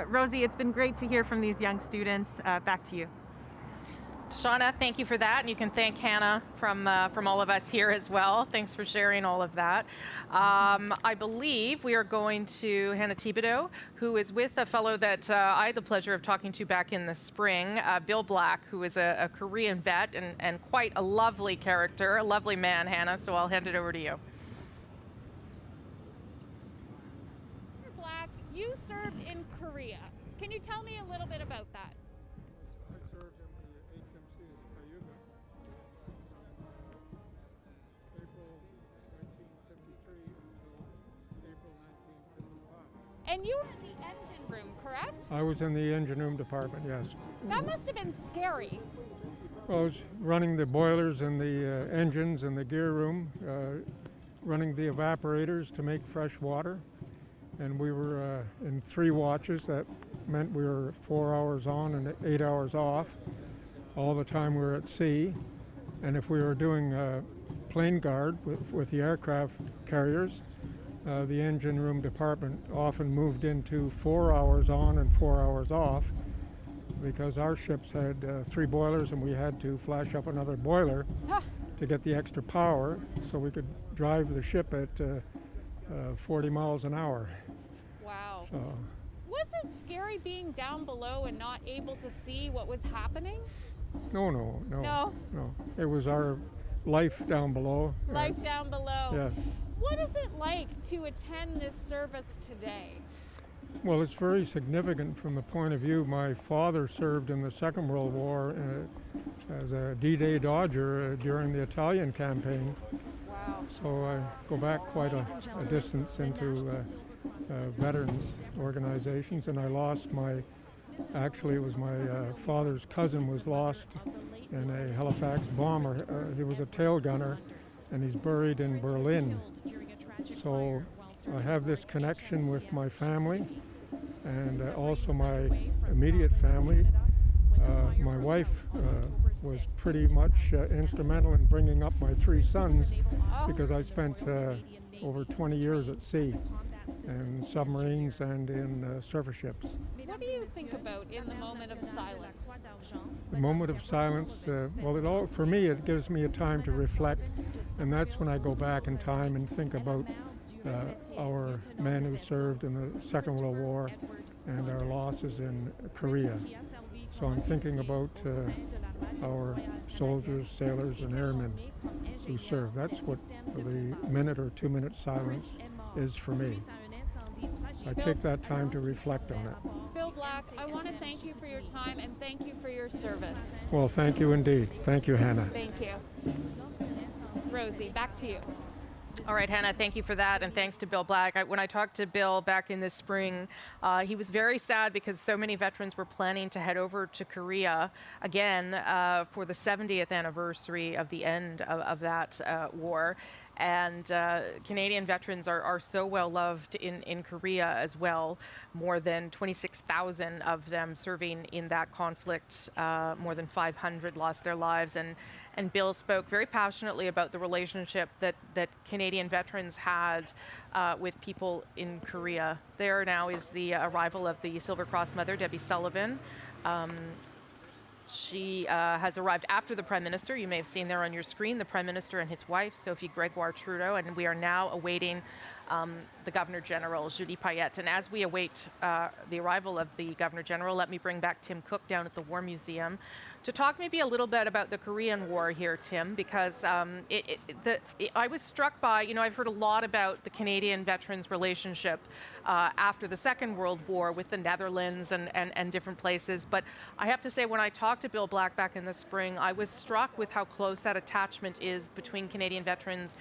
Rosie, it's been great to hear from these young students. Back to you. Shauna, thank you for that, and you can thank Hannah from all of us here as well. Thanks for sharing all of that. I believe we are going to Hannah Thibodeau, who is with a fellow that I had the pleasure of talking to back in the spring, Bill Black, who is a Korean vet and quite a lovely character, a lovely man, Hannah, so I'll hand it over to you. Mr. Black, you served in Korea. Can you tell me a little bit about that? And you were in the engine room, correct? I was in the engine room department, yes. That must have been scary. Well, I was running the boilers and the engines in the gear room, running the evaporators to make fresh water. And we were in 3 watches. That meant we were 4 hours on and 8 hours off. All the time we were at sea. And if we were doing plane guard with the aircraft carriers, the engine room department often moved into 4 hours on and 4 hours off, because our ships had 3 boilers and we had to flash up another boiler to get the extra power so we could drive the ship at 40 miles an hour. Wow. So, was it scary being down below and not able to see what was happening? No. It was our life down below. Life down below. Yes. What is it like to attend this service today? Well, it's very significant from the point of view. My father served in the Second World War as a D-Day Dodger during the Italian campaign. Wow. So I go back quite a distance into veterans organizations, and I lost my Actually, it was my father's cousin was lost in a Halifax bomber. He was a tail gunner, and he's buried in Berlin. So I have this connection with my family and also my immediate family. My wife was pretty much instrumental in bringing up my 3 sons because I spent over 20 years at sea in submarines and in surface ships. What do you think about in the moment of silence? The moment of silence, for me, it gives me a time to reflect, and that's when I go back in time and think about our men who served in the Second World War and our losses in Korea. So I'm thinking about our soldiers, sailors, and airmen who serve. That's what the minute or 2 minute silence is for me. I take that time to reflect on it. Bill Black, I want to thank you for your time and thank you for your service. Well, thank you indeed. Thank you, Hannah. Thank you. Rosie, back to you. All right, Hannah, thank you for that, and thanks to Bill Black. When I talked to Bill back in the spring, he was very sad because so many veterans were planning to head over to Korea again for the 70th anniversary of the end of that war. And Canadian veterans are so well loved in Korea as well. More than 26,000 of them serving in that conflict. More than 500 lost their lives. And Bill spoke very passionately about the relationship that Canadian veterans had with people in Korea. There now is the arrival of the Silver Cross mother, Debbie Sullivan. She has arrived after the Prime Minister. You may have seen there on your screen the Prime Minister and his wife, Sophie Gregoire Trudeau, and we are now awaiting the Governor General, Julie Payette. And as we await the arrival of the Governor General, let me bring back Tim Cook down at the War Museum to talk maybe a little bit about the Korean War here, Tim, because I was struck by, I've heard a lot about the Canadian veterans' relationship after the Second World War with the Netherlands and different places. But I have to say, when I talked to Bill Black back in the spring, I was struck with how close that attachment is between Canadian veterans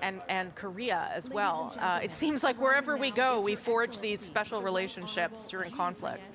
and Korea as well. It seems like wherever we go, we forge these special relationships during conflicts.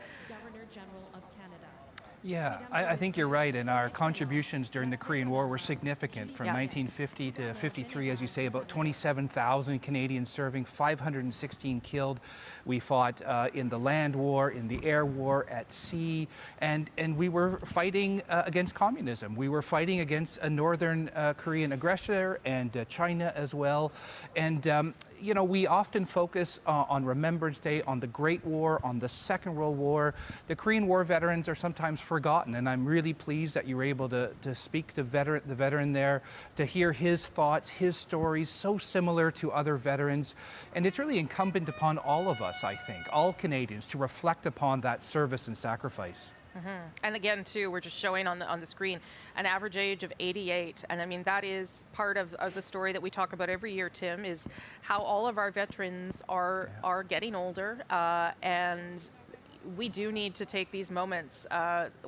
Yeah, I think you're right, and our contributions during the Korean War were significant. From 1950 to 53, as you say, about 27,000 Canadians serving, 516 killed. We fought in the land war, in the air war, at sea, and we were fighting against communism. We were fighting against a northern Korean aggressor and China as well. And we often focus on Remembrance Day, on the Great War, on the Second World War. The Korean War veterans are sometimes forgotten, and I'm really pleased that you were able to speak to the veteran there, to hear his thoughts, his stories, so similar to other veterans. And it's really incumbent upon all of us, I think, all Canadians, to reflect upon that service and sacrifice. Mm-hmm. And again, too, we're just showing on the screen an average age of 88. And I mean, that is part of the story that we talk about every year, Tim, is how all of our veterans are getting older. And we do need to take these moments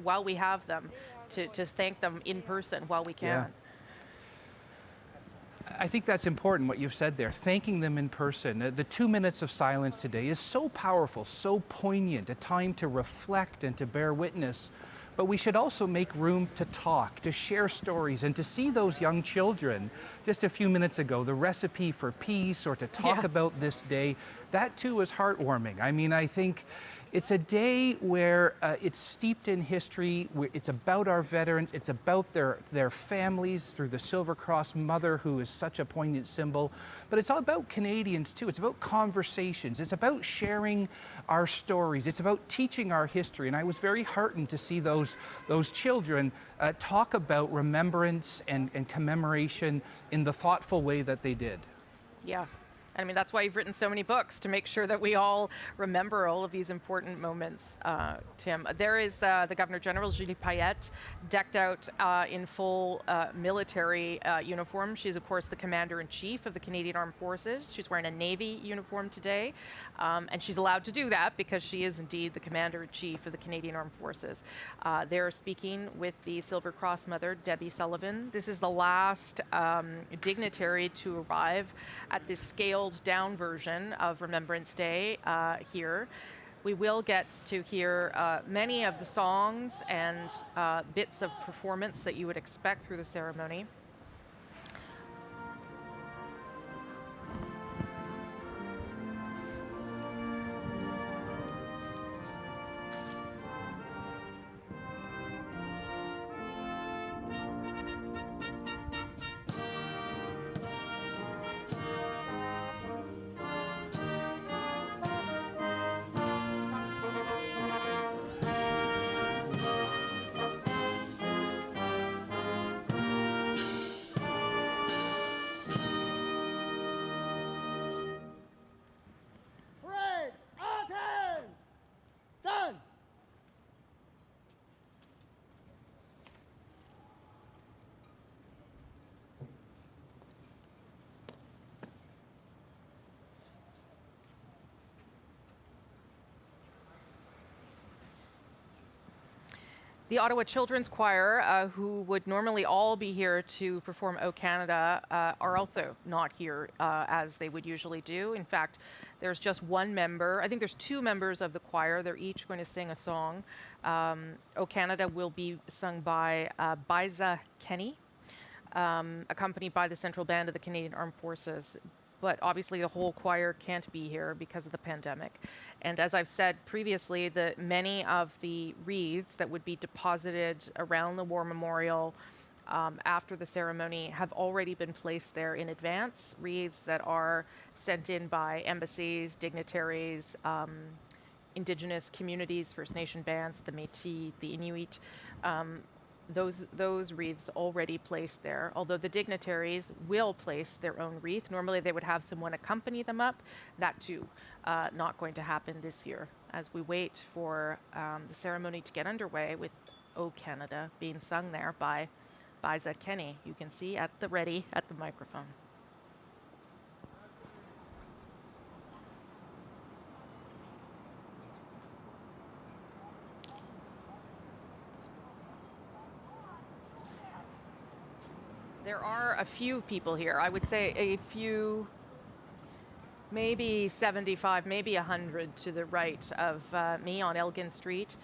while we have them to thank them in person while we can. Yeah. I think that's important, what you've said there, thanking them in person. The 2 minutes of silence today is so powerful, so poignant, a time to reflect and to bear witness. But we should also make room to talk, to share stories, and to see those young children just a few minutes ago, the recipe for peace, or to talk about this day. That too is heartwarming. I mean, I think it's a day where it's steeped in history. It's about our veterans. It's about their families through the Silver Cross Mother, who is such a poignant symbol. But it's all about Canadians too. It's about conversations. It's about sharing our stories. It's about teaching our history. And I was very heartened to see those children talk about remembrance and commemoration in the thoughtful way that they did. Yeah. I mean, that's why you've written so many books, to make sure that we all remember all of these important moments, Tim. There is the Governor General, Julie Payette, decked out in full military uniform. She's, of course, the Commander-in-Chief of the Canadian Armed Forces. She's wearing a Navy uniform today, and she's allowed to do that because she is indeed the Commander-in-Chief of the Canadian Armed Forces. They're speaking with the Silver Cross Mother, Debbie Sullivan. This is the last dignitary to arrive at this scaled down version of Remembrance Day here. We will get to hear many of the songs and bits of performance that you would expect through the ceremony. The Ottawa Children's Choir, who would normally all be here to perform O Canada, are also not here as they would usually do. In fact, there's just one member. I think there's two members of the choir. They're each going to sing a song. O Canada will be sung by Biza Kenny, accompanied by the Central Band of the Canadian Armed Forces. But obviously the whole choir can't be here because of the pandemic. And as I've said previously, many of the wreaths that would be deposited around the War Memorial after the ceremony have already been placed there in advance. Wreaths that are sent in by embassies, dignitaries, Indigenous communities, First Nation bands, the Métis, the Inuit. Those wreaths already placed there, although the dignitaries will place their own wreath. Normally they would have someone accompany them up. That too, not going to happen this year as we wait for the ceremony to get underway with O Canada being sung there by Biza Kenny. You can see at the ready at the microphone. There are a few people here. I would say a few, maybe 75, maybe 100 to the right of me on Elgin Street.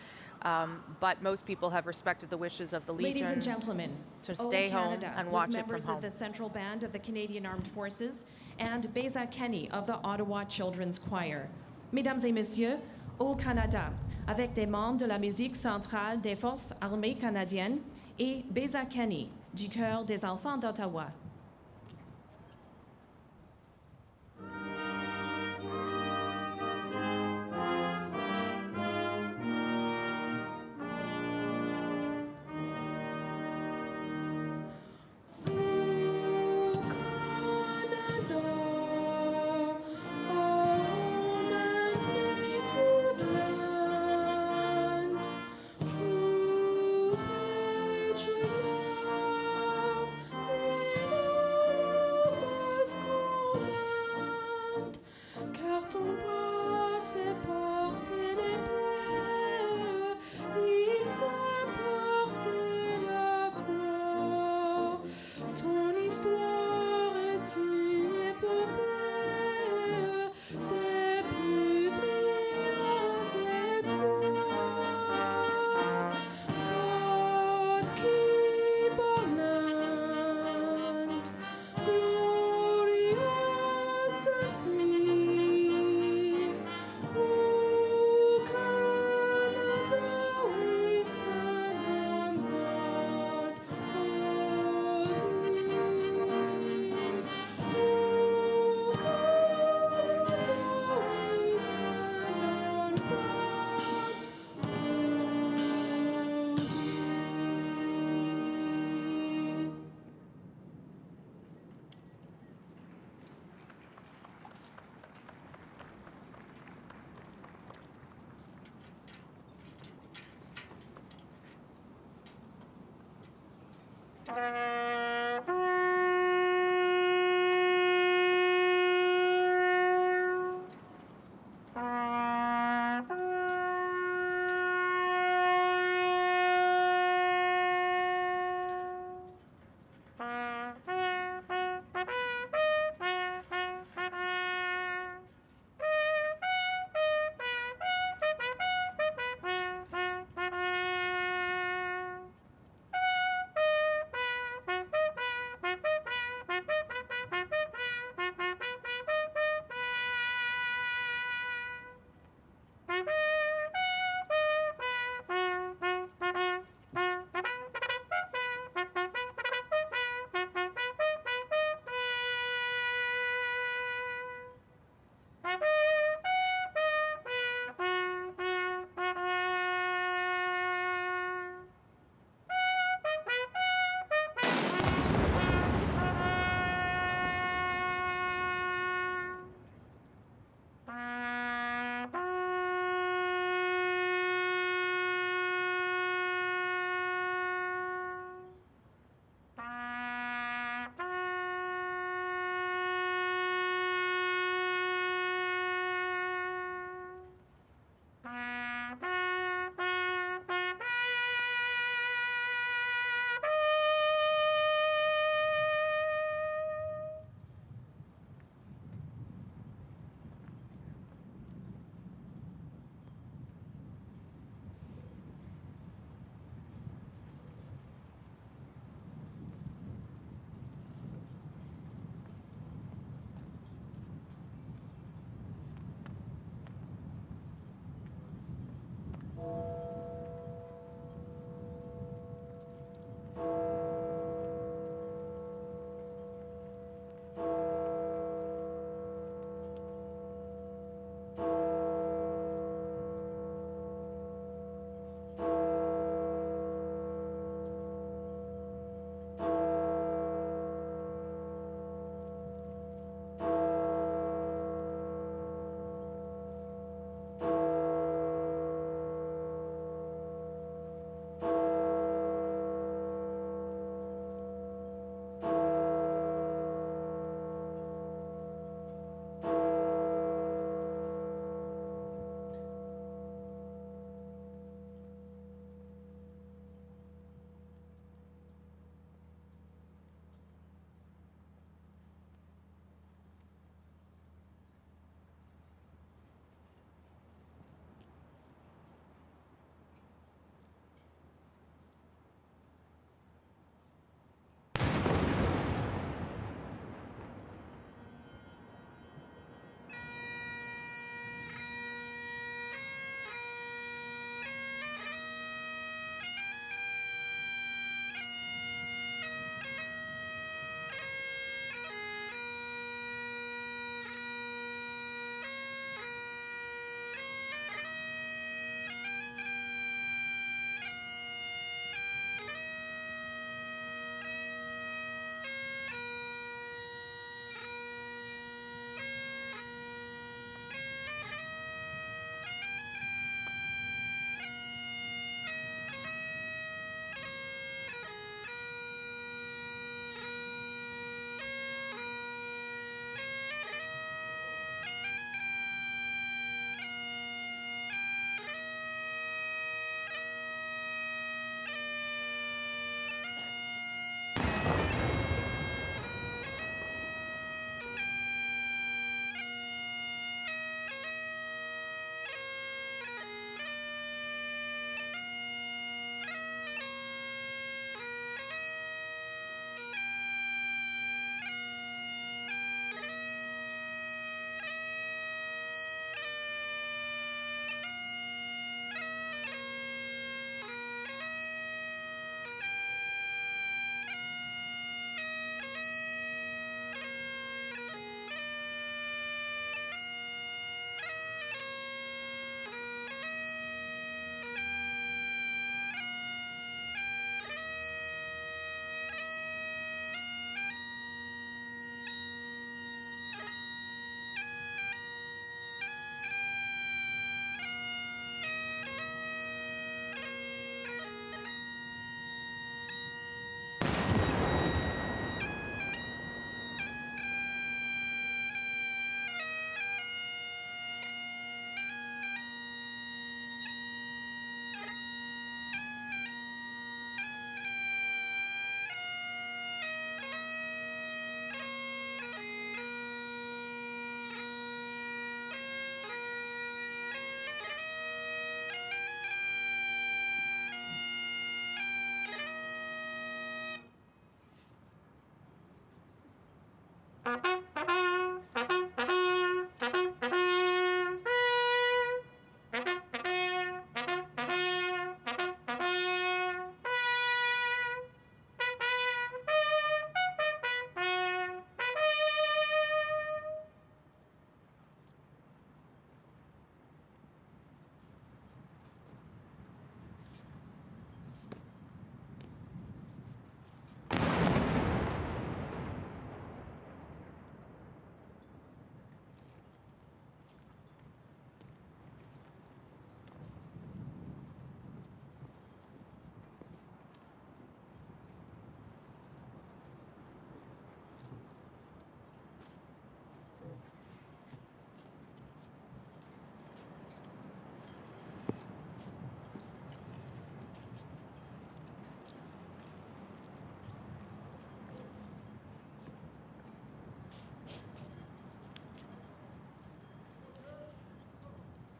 But most people have respected the wishes of the Legion. Ladies and gentlemen, to stay home and watch it from members home. of the Central Band of the Canadian Armed Forces and Biza Kenny of the Ottawa Children's Choir. Mesdames et messieurs, au Canada, avec des membres de la musique centrale des Forces armées canadiennes et Biza Kenny du Chœur des Enfants d'Ottawa.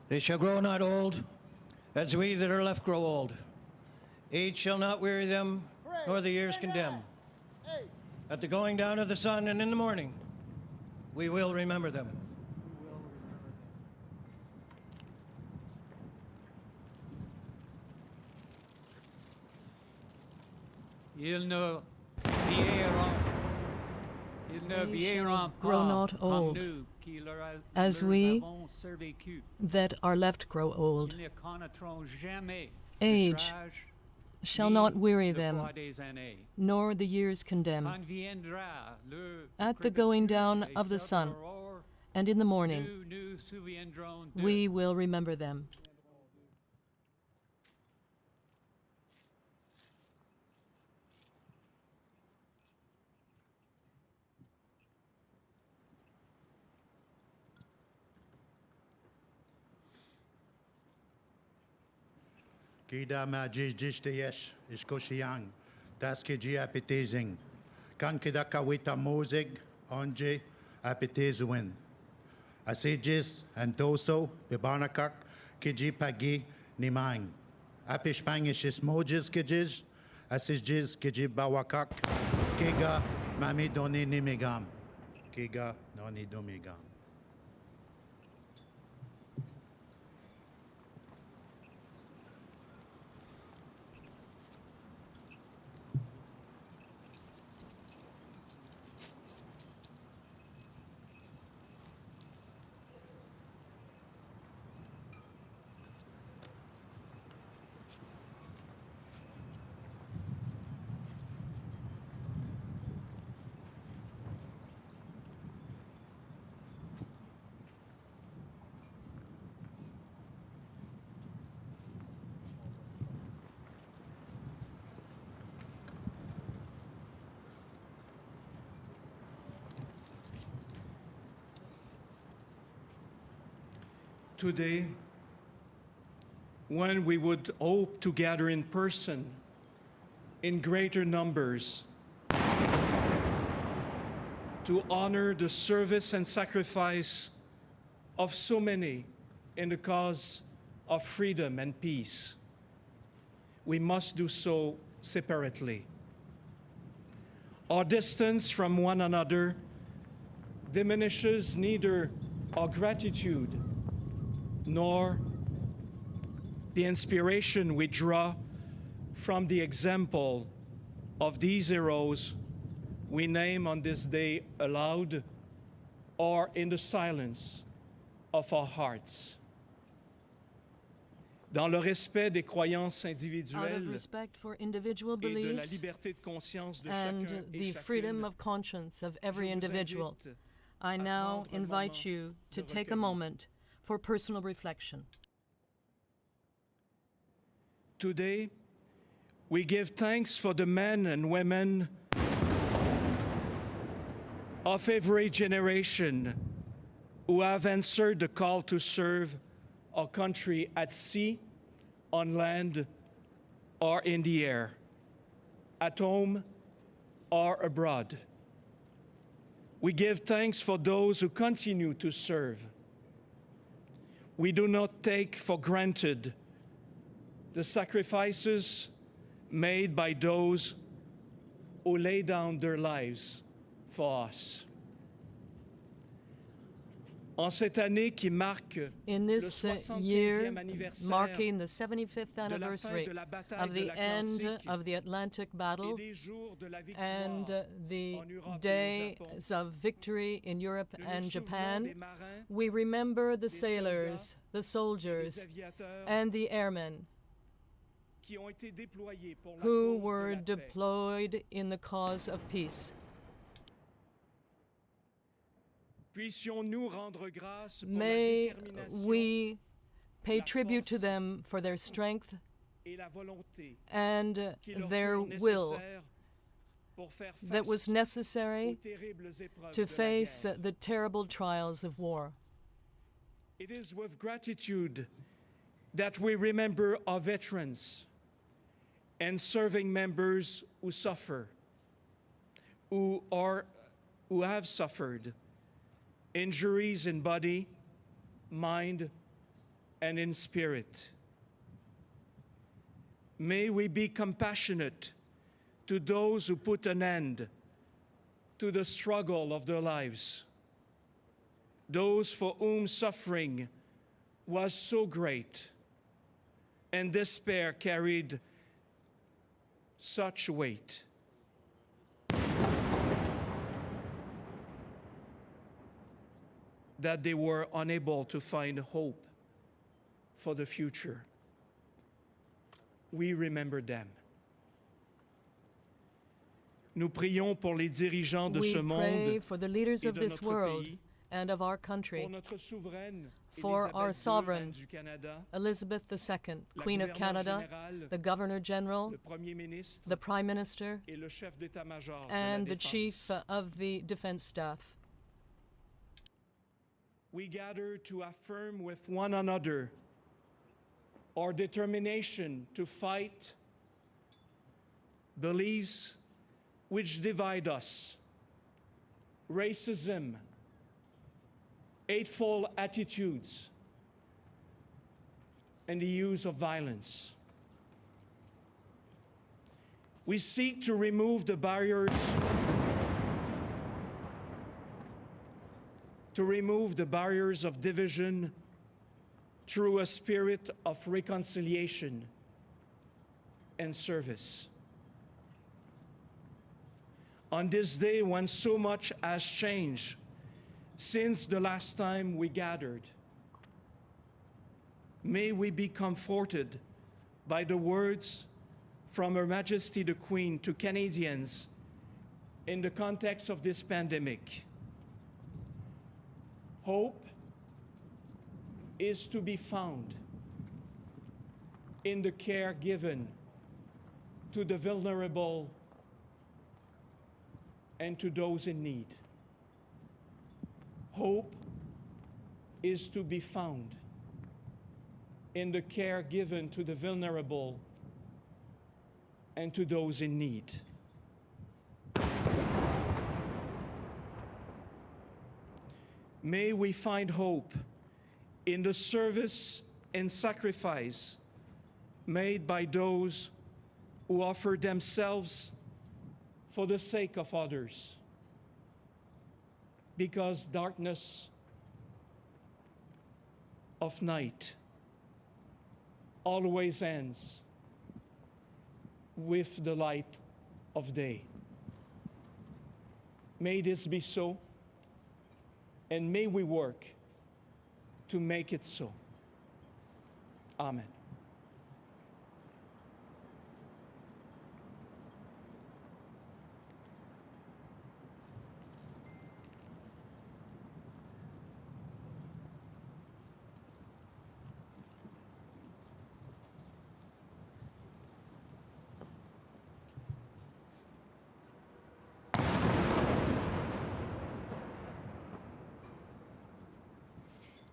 They shall grow not old, as we that are left grow old. Age shall not weary them, nor the years condemn. At the going down of the sun and in the morning, we will remember them. Ils ne vieilliront grow pas not comme old, nous qui leur as we avons survécu. that are left grow old. Ils ne connaîtront jamais Age shall not weary le them, poids des années. nor the years condemn. Quand viendra l'heure At the going down of the sun and in the morning, nous nous souviendrons d'eux. we will remember them. Kida ma jish te yesh is koshiang, das ke ji appetizing. Kan kida kawita mozig, onje appetizuin. Asijis and toso, bebanakak, kiji pagi nimang. Apishpangishis mojes kijis, asijis kiji bawakak, kiga mami doni nimigam. Kiga noni domigam. Today, when we would hope to gather in person in greater numbers to honor the service and sacrifice of so many in the cause of freedom and peace, we must do so separately. Our distance from one another diminishes neither our gratitude nor the inspiration we draw from the example of these heroes we name on this day aloud or in the silence of our hearts. Dans le respect des croyances Out of individuelles respect for individual et de la beliefs liberté de conscience de and chacun et the freedom chacune, of conscience of je every vous individual, invite I à now prendre un invite moment you to de take a recueillement. moment for personal reflection. Today, we give thanks for the men and women of every generation who have answered the call to serve our country at sea, on land, or in the air, at home or abroad. We give thanks for those who continue to serve. We do not take for granted the sacrifices made by those who lay down their lives for us. En cette année qui marque In le this 75e year, anniversaire marking the 75th de la fin anniversary de la bataille of de the end l'Atlantique of the Atlantic et Battle des jours de la victoire and the en Europe et au days of victory in Europe Nous nous and souvenons Japan, des marins, we remember the des sailors, the des soldiers, aviateurs and the airmen qui ont été déployés pour la who cause were de la paix. deployed in the cause of peace. Puissions-nous rendre grâce pour la May détermination we pay la tribute to force them for their strength et la volonté and qui leur their furent will nécessaires pour faire that was face necessary aux terribles épreuves to de la face guerre. the terrible trials of war. It is with gratitude that we remember our veterans and serving members who suffer, who have suffered injuries in body, mind, and in spirit. May we be compassionate to those who put an end to the struggle of their lives, those for whom suffering was so great and despair carried such weight. That they were unable to find hope for the future. We remember them. Nous prions pour les dirigeants de ce monde. We pray for the leaders of this world and of our country, for our sovereign, Elizabeth II, Queen of Canada, the Governor General, the Prime Minister, and the Chief of the Defense Staff. We gather to affirm with one another our determination to fight beliefs which divide us, racism, hateful attitudes, and the use of violence. We seek to remove the barriers of division through a spirit of reconciliation and service. On this day when so much has changed since the last time we gathered, may we be comforted by the words from Her Majesty the Queen to Canadians in the context of this pandemic. Hope is to be found in the care given to the vulnerable and to those in need. Hope is to be found in the care given to the vulnerable and to those in need. May we find hope in the service and sacrifice made by those who offer themselves for the sake of others, because darkness of night always ends with the light of day. May this be so, and may we work to make it so. Amen.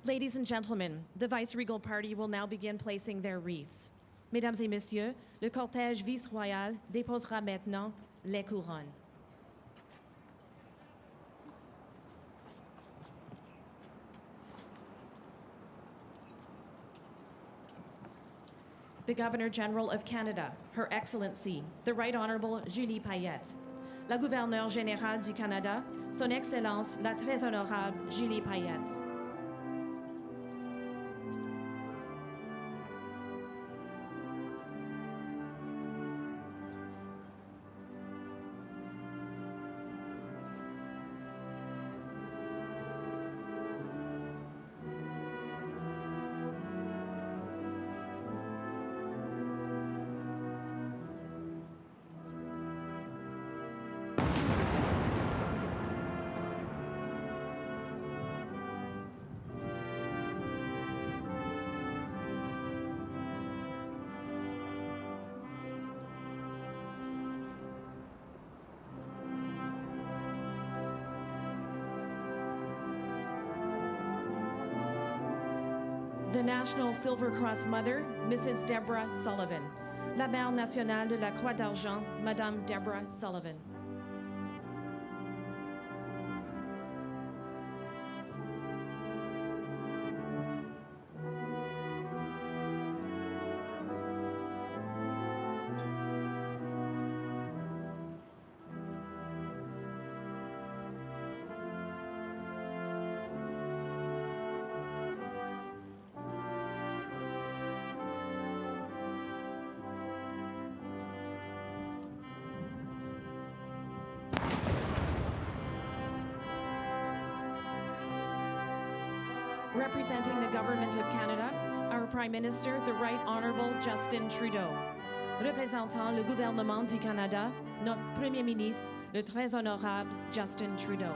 Ladies and gentlemen, the Vice-Regal Party will now begin placing their wreaths. Mesdames et messieurs, le cortège vice-royal déposera maintenant les couronnes. The Governor General of Canada, Her Excellency, the Right Honourable Julie Payette. La Gouverneure Générale du Canada, Son Excellence, la Très Honorable Julie Payette. The National Silver Cross Mother, Mrs. Deborah Sullivan. La Mère nationale de la Croix d'Argent, Madame Deborah Sullivan. Representing the Government of Canada, our Prime Minister, the Right Honourable Justin Trudeau. Représentant le gouvernement du Canada, notre Premier ministre, le Très Honorable Justin Trudeau.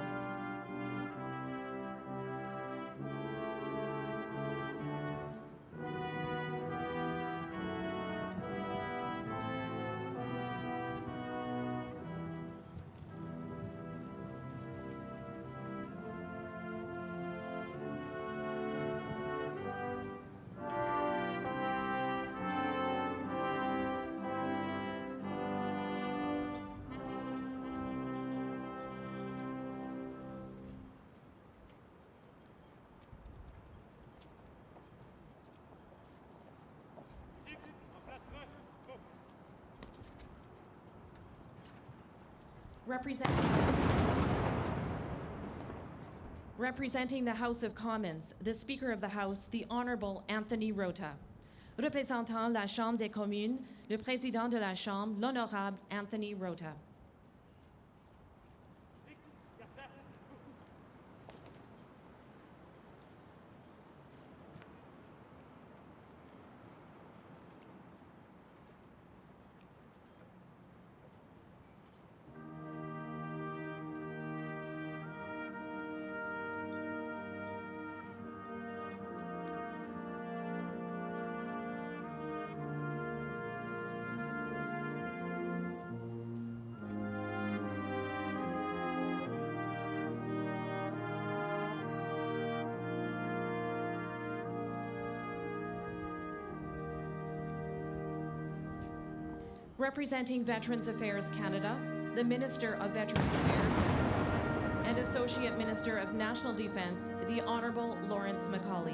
Representing the House of Commons, the Speaker of the House, the Honourable Anthony Rota. Représentant la Chambre des communes, le Président de la Chambre, l'Honorable Anthony Rota. Representing Veterans Affairs Canada, the Minister of Veterans Affairs, and Associate Minister of National Defence, the Honourable Lawrence Macaulay.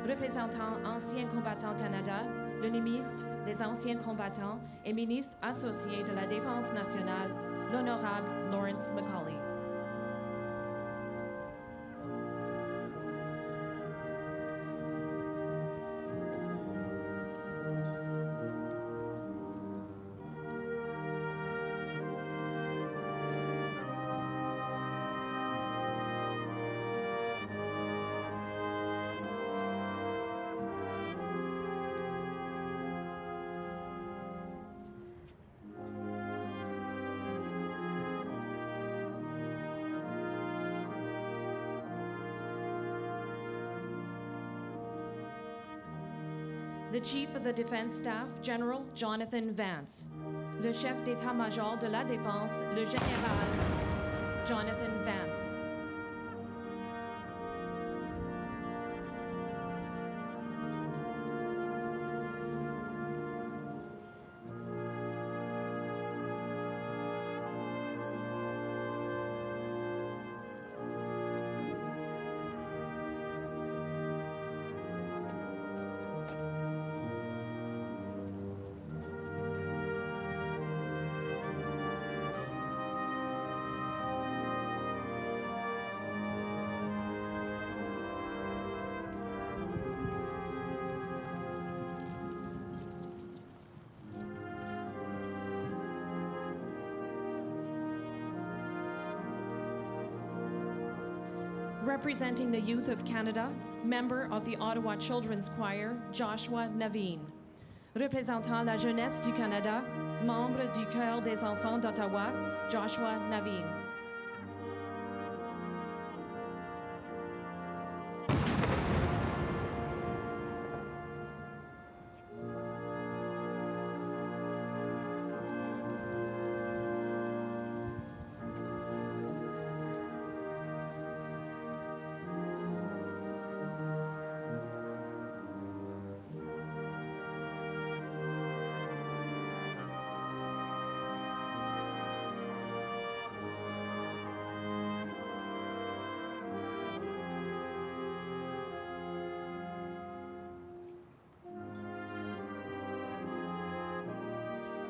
Représentant Anciens Combattants Canada, le ministre des Anciens Combattants et ministre associé de la Défense nationale, l'Honorable Lawrence Macaulay. The Chief of the Defense Staff, General Jonathan Vance. Le Chef d'État-Major de la Défense, le Général Jonathan Vance. Representing the Youth of Canada, member of the Ottawa Children's Choir, Joshua Naveen. Représentant la jeunesse du Canada, membre du Chœur des Enfants d'Ottawa, Joshua Naveen.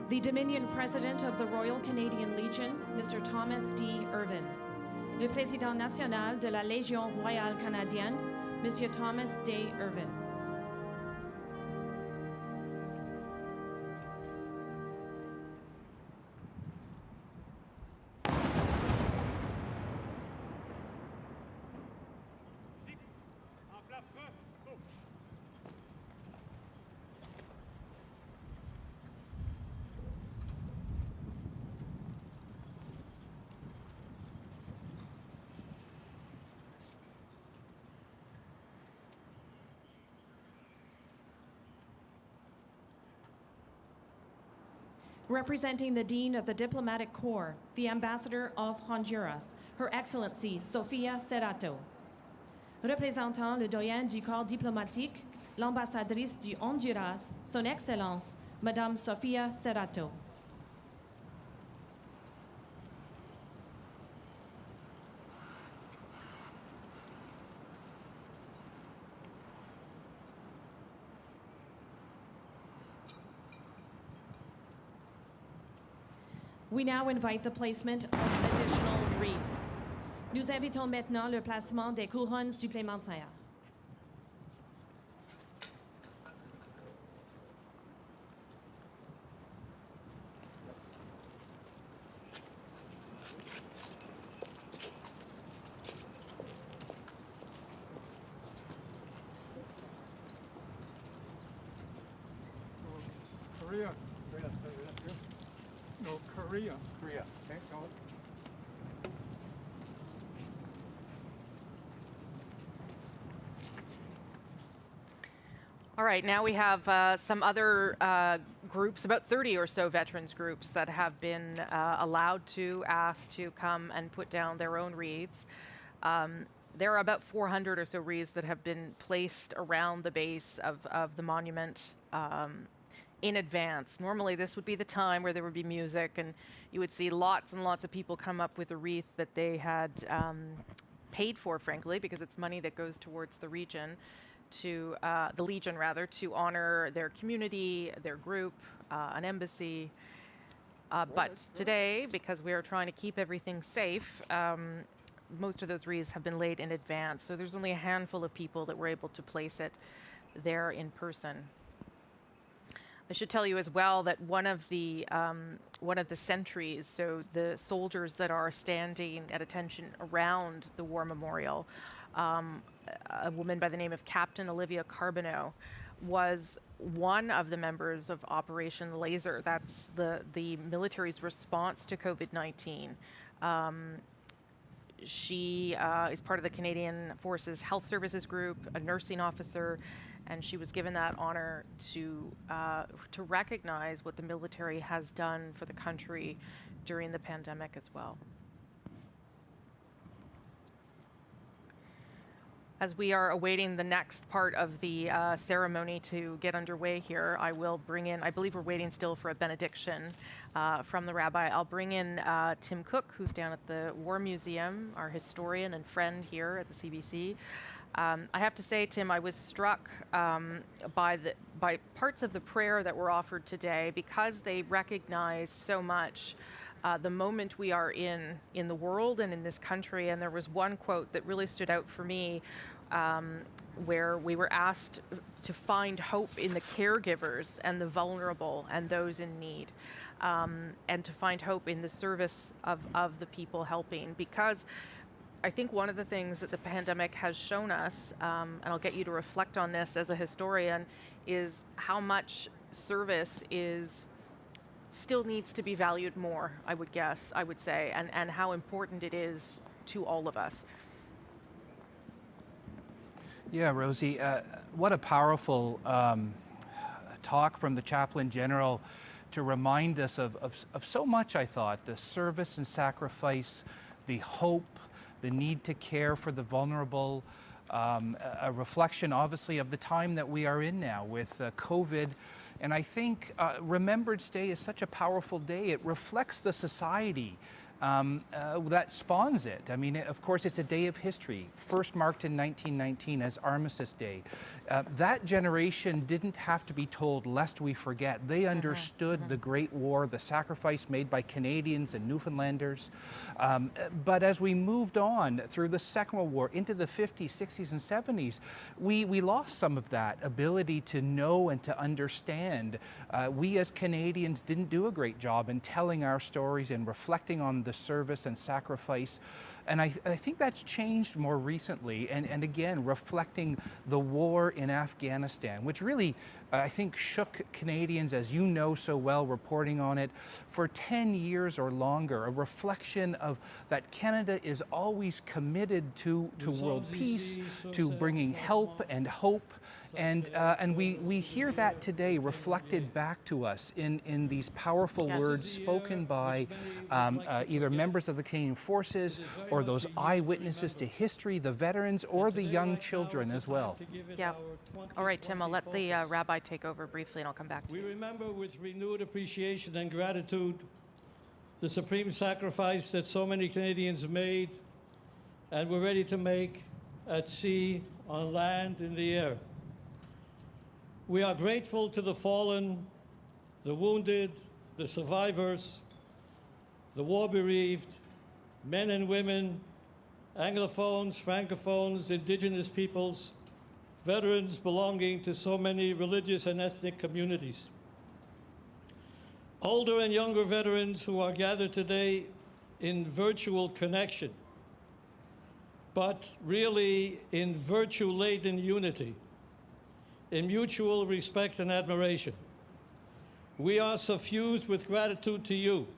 The Dominion President of the Royal Canadian Legion, Mr. Thomas D. Irvin. Le Président national de la Légion royale canadienne, Monsieur Thomas D. Irvin. Representing the Dean of the Diplomatic Corps, the Ambassador of Honduras, Her Excellency Sofia Cerrato. Représentant le doyen du corps diplomatique, l'ambassadrice du Honduras, Son Excellence, Madame Sofia Cerrato. We now invite the placement of additional wreaths. Nous invitons maintenant le placement des couronnes supplémentaires. Korea. No, Korea. Korea. Okay, go. All right, now we have some other groups, about 30 or so veterans groups that have been allowed to ask to come and put down their own wreaths. There are about 400 or so wreaths that have been placed around the base of the monument in advance. Normally this would be the time where there would be music and you would see lots and lots of people come up with a wreath that they had paid for, frankly, because it's money that goes towards the region, to the Legion rather, to honor their community, their group, an embassy. But today, because we are trying to keep everything safe, most of those wreaths have been laid in advance. So there's only a handful of people that were able to place it there in person. I should tell you as well that one of the sentries, so the soldiers that are standing at attention around the war memorial, a woman by the name of Captain Olivia Carbonneau, was one of the members of Operation Laser. That's the military's response to COVID-19. She is part of the Canadian Forces Health Services Group, a nursing officer, and she was given that honor to recognize what the military has done for the country during the pandemic as well. As we are awaiting the next part of the ceremony to get underway here, I will bring in, I believe we're waiting still for a benediction from the rabbi. I'll bring in Tim Cook, who's down at the War Museum, our historian and friend here at the CBC. I have to say, Tim, I was struck by parts of the prayer that were offered today because they recognize so much the moment we are in the world and in this country. And there was one quote that really stood out for me where we were asked to find hope in the caregivers and the vulnerable and those in need, and to find hope in the service of the people helping. Because I think one of the things that the pandemic has shown us, and I'll get you to reflect on this as a historian, is how much service still needs to be valued more, I would say, and how important it is to all of us. Yeah, Rosie, what a powerful talk from the Chaplain General to remind us of so much, I thought, the service and sacrifice, the hope, the need to care for the vulnerable, a reflection, obviously, of the time that we are in now with COVID. And I think Remembrance Day is such a powerful day. It reflects the society that spawns it. I mean, of course, it's a day of history, first marked in 1919 as Armistice Day. That generation didn't have to be told lest we forget. They understood the Great War, the sacrifice made by Canadians and Newfoundlanders. But as we moved on through the Second World War into the 50s, 60s, and 70s, we lost some of that ability to know and to understand. We as Canadians didn't do a great job in telling our stories and reflecting on the service and sacrifice. And I think that's changed more recently, and again, reflecting the war in Afghanistan, which really I think shook Canadians, as you know so well, reporting on it for 10 years or longer, a reflection of that Canada is always committed to world peace, to bringing help and hope. And we hear that today reflected back to us in these powerful words spoken by either members of the Canadian Forces or those eyewitnesses to history, the veterans, or the young children as well. Yeah. All right, Tim, I'll let the rabbi take over briefly and I'll come back to you. We remember with renewed appreciation and gratitude the supreme sacrifice that so many Canadians made and were ready to make at sea, on land, in the air. We are grateful to the fallen, the wounded, the survivors, the war-bereaved, men and women, Anglophones, Francophones, Indigenous peoples, veterans belonging to so many religious and ethnic communities. Older and younger veterans who are gathered today in virtual connection, but really in virtue-laden unity, in mutual respect and admiration. We are suffused with gratitude to you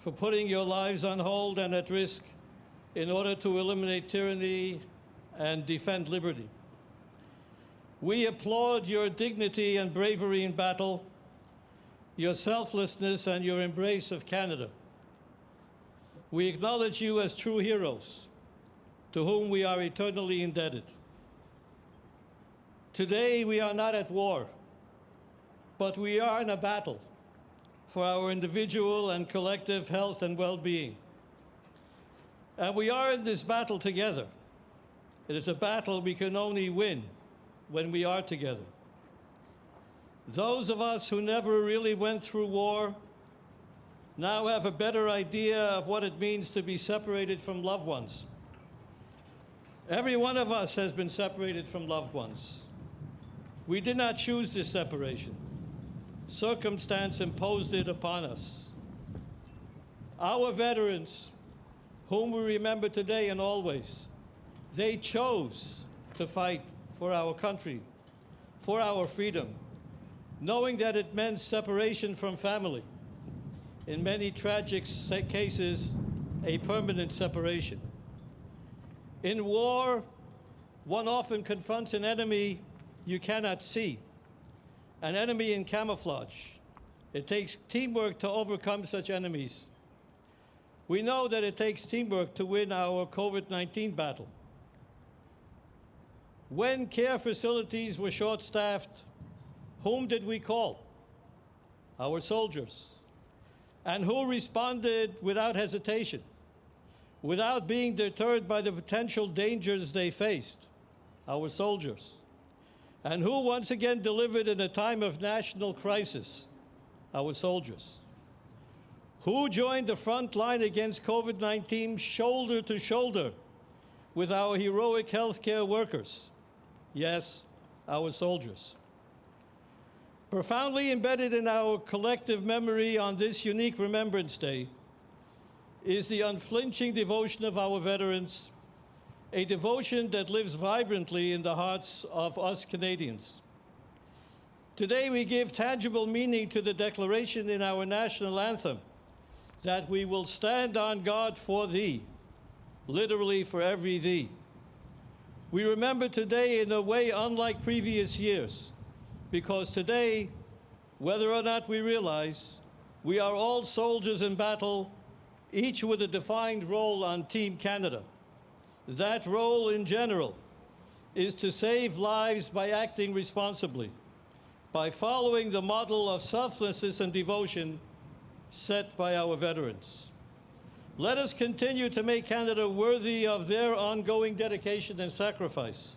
for putting your lives on hold and at risk in order to eliminate tyranny and defend liberty. We applaud your dignity and bravery in battle, your selflessness and your embrace of Canada. We acknowledge you as true heroes to whom we are eternally indebted. Today, we are not at war, but we are in a battle for our individual and collective health and well-being. And we are in this battle together. It is a battle we can only win when we are together. Those of us who never really went through war now have a better idea of what it means to be separated from loved ones. Every one of us has been separated from loved ones. We did not choose this separation. Circumstance imposed it upon us. Our veterans, whom we remember today and always, they chose to fight for our country, for our freedom, knowing that it meant separation from family. In many tragic cases, a permanent separation. In war, one often confronts an enemy you cannot see, an enemy in camouflage. It takes teamwork to overcome such enemies. We know that it takes teamwork to win our COVID-19 battle. When care facilities were short-staffed, whom did we call? Our soldiers. And who responded without hesitation, without being deterred by the potential dangers they faced? Our soldiers. And who once again delivered in a time of national crisis? Our soldiers. Who joined the front line against COVID-19 shoulder to shoulder with our heroic healthcare workers? Yes, our soldiers. Profoundly embedded in our collective memory on this unique Remembrance Day is the unflinching devotion of our veterans, a devotion that lives vibrantly in the hearts of us Canadians. Today we give tangible meaning to the declaration in our national anthem that we will stand on guard for thee, literally for every thee. We remember today in a way unlike previous years, because today, whether or not we realize, we are all soldiers in battle, each with a defined role on Team Canada. That role in general is to save lives by acting responsibly, by following the model of selflessness and devotion set by our veterans. Let us continue to make Canada worthy of their ongoing dedication and sacrifice,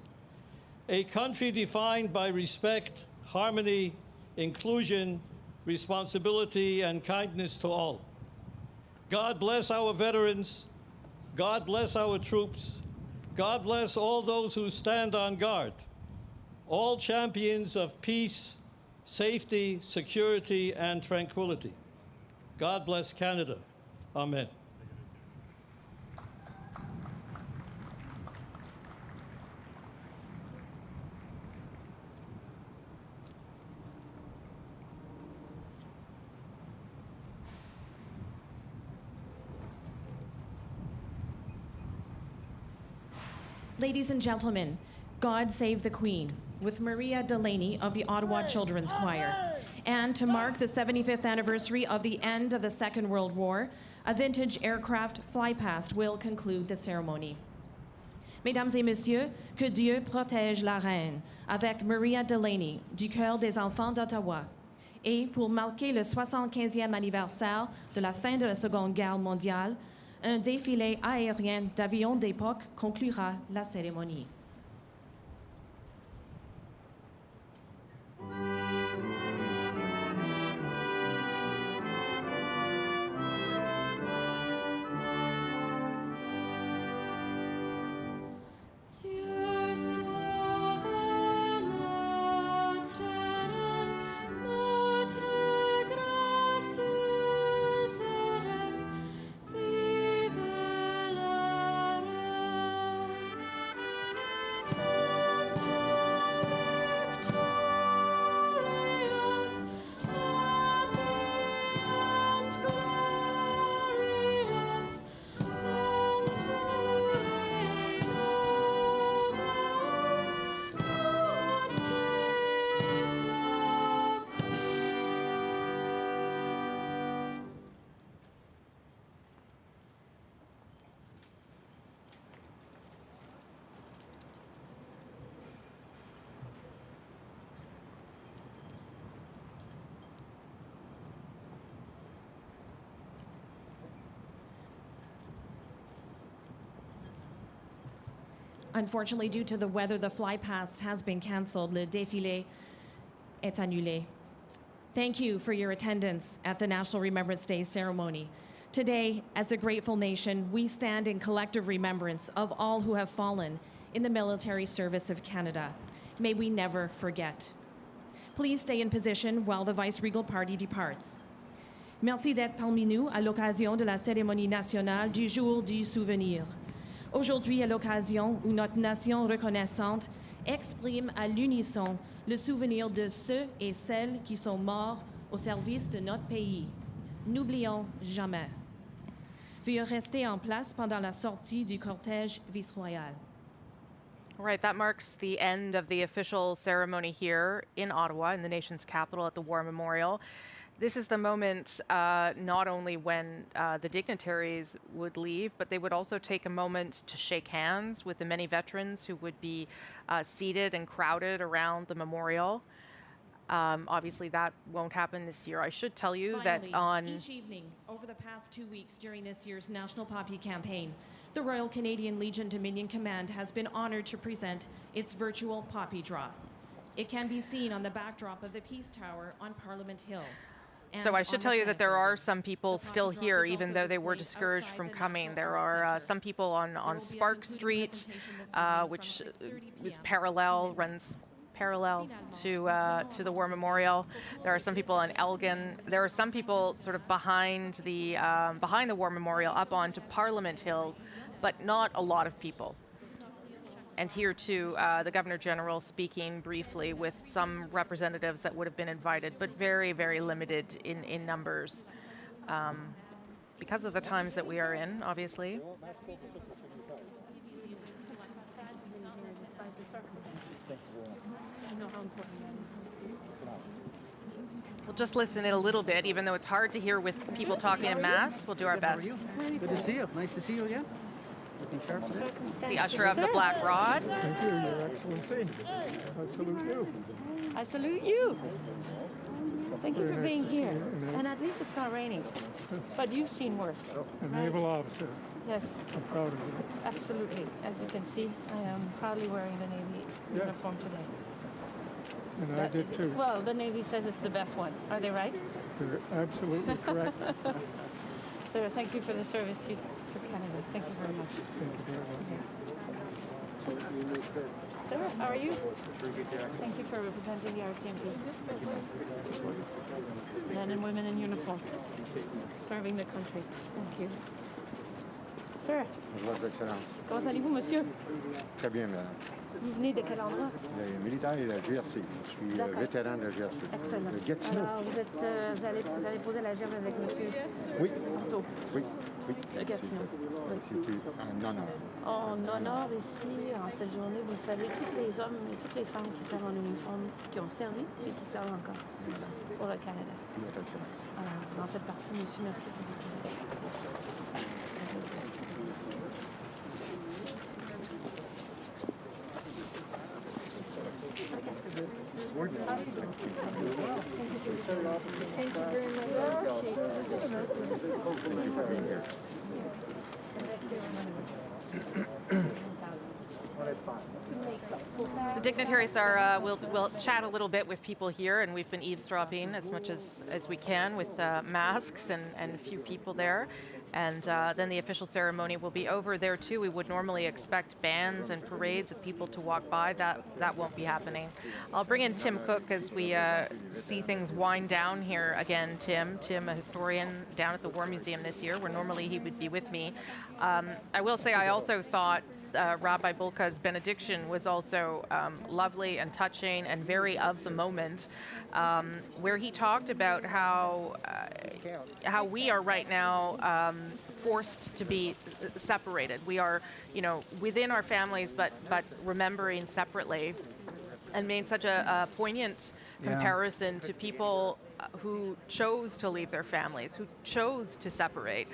a country defined by respect, harmony, inclusion, responsibility, and kindness to all. God bless our veterans. God bless our troops. God bless all those who stand on guard, all champions of peace, safety, security, and tranquility. God bless Canada. Amen. Ladies and gentlemen, God Save the Queen, with Maria Delaney of the Ottawa Children's Choir. And to mark the 75th anniversary of the end of the Second World War, a vintage aircraft flypast will conclude the ceremony. Mesdames et Messieurs, que Dieu protège la reine, avec Maria Delaney, du Chœur des Enfants d'Ottawa. Et pour marquer le 75e anniversaire de la fin de la Seconde Guerre mondiale, un défilé aérien d'avions d'époque conclura la cérémonie. Unfortunately, due to the weather, the flypast has been canceled. Le défilé est annulé. Thank you for your attendance at the National Remembrance Day ceremony. Today, as a grateful nation, we stand in collective remembrance of all who have fallen in the military service of Canada. May we never forget. Please stay in position while the Vice-Regal Party departs. Merci d'être parmi nous à l'occasion de la cérémonie nationale du Jour du Souvenir. Aujourd'hui, à l'occasion où notre nation reconnaissante exprime à l'unisson le souvenir de ceux et celles qui sont morts au service de notre pays. N'oublions jamais. Veuillez rester en place pendant la sortie du cortège vice-royal. All right, that marks the end of the official ceremony here in Ottawa, in the nation's capital at the War Memorial. This is the moment not only when the dignitaries would leave, but they would also take a moment to shake hands with the many veterans who would be seated and crowded around the memorial. Obviously, that won't happen this year. I should tell you Finally, that on each evening over the past 2 weeks during this year's National Poppy Campaign, the Royal Canadian Legion Dominion Command has been honored to present its virtual Poppy Draw. It can be seen on the backdrop of the Peace Tower on Parliament Hill. So I should tell you that there are some people still here, even though they were discouraged from coming. There are some people on Spark Street, which is runs parallel to the War Memorial. There are some people on Elgin. There are some people sort of behind the War Memorial up onto Parliament Hill, but not a lot of people. And here too, the Governor General speaking briefly with some representatives that would have been invited, but very, very limited in numbers because of the times that we are in, obviously. We'll just listen in a little bit, even though it's hard to hear with people talking in masks. We'll do our best. Good to see you. Nice to see you again. Looking sharp today. The usher of the Black Rod. Thank you, Your Excellency. I salute you. I salute you. Thank you for being here. And at least it's not raining. But you've seen worse. A naval officer. Yes. I'm proud of you. Absolutely. As you can see, I am proudly wearing the Navy uniform today. And I did too. Well, the Navy says it's the best one. Are they right? You're absolutely correct. Sir, thank you for the service for Canada. Thank you very much. Sir, how are you? Thank you for representing the RCMP. Men and women in uniform, serving the country. Thank you. Sir, comment allez-vous, monsieur? Très bien, madame. Vous venez de quel endroit? Militaire et la GRC. Je suis vétéran de la GRC. Excellent. De Gatineau. Alors, vous allez poser la gerbe avec monsieur Oui. Porto. Oui. Oui. De Gatineau. Oui. C'était en honneur. On honore ici, en cette journée, vous savez, tous les hommes et toutes les femmes qui servent en uniforme, qui ont servi et qui servent encore pour le Canada. Alors, vous en faites partie, monsieur. Merci pour votre service. Thank you very The dignitaries are, we'll chat a little bit with people here, and we've been eavesdropping as much as we can with masks and a few people there. And then the official ceremony will be over there too. We would normally expect bands and parades of people to walk by. That won't be happening. I'll bring in Tim Cook as we see things wind down here again. Tim, a historian down at the War Museum this year, where normally he would be with me. I will say I also thought Rabbi Bulka's benediction was also lovely and touching and very of the moment, where he talked about how we are right now forced to be separated. We are, within our families, but remembering separately, and made such a poignant comparison to people who chose to leave their families, who chose to separate.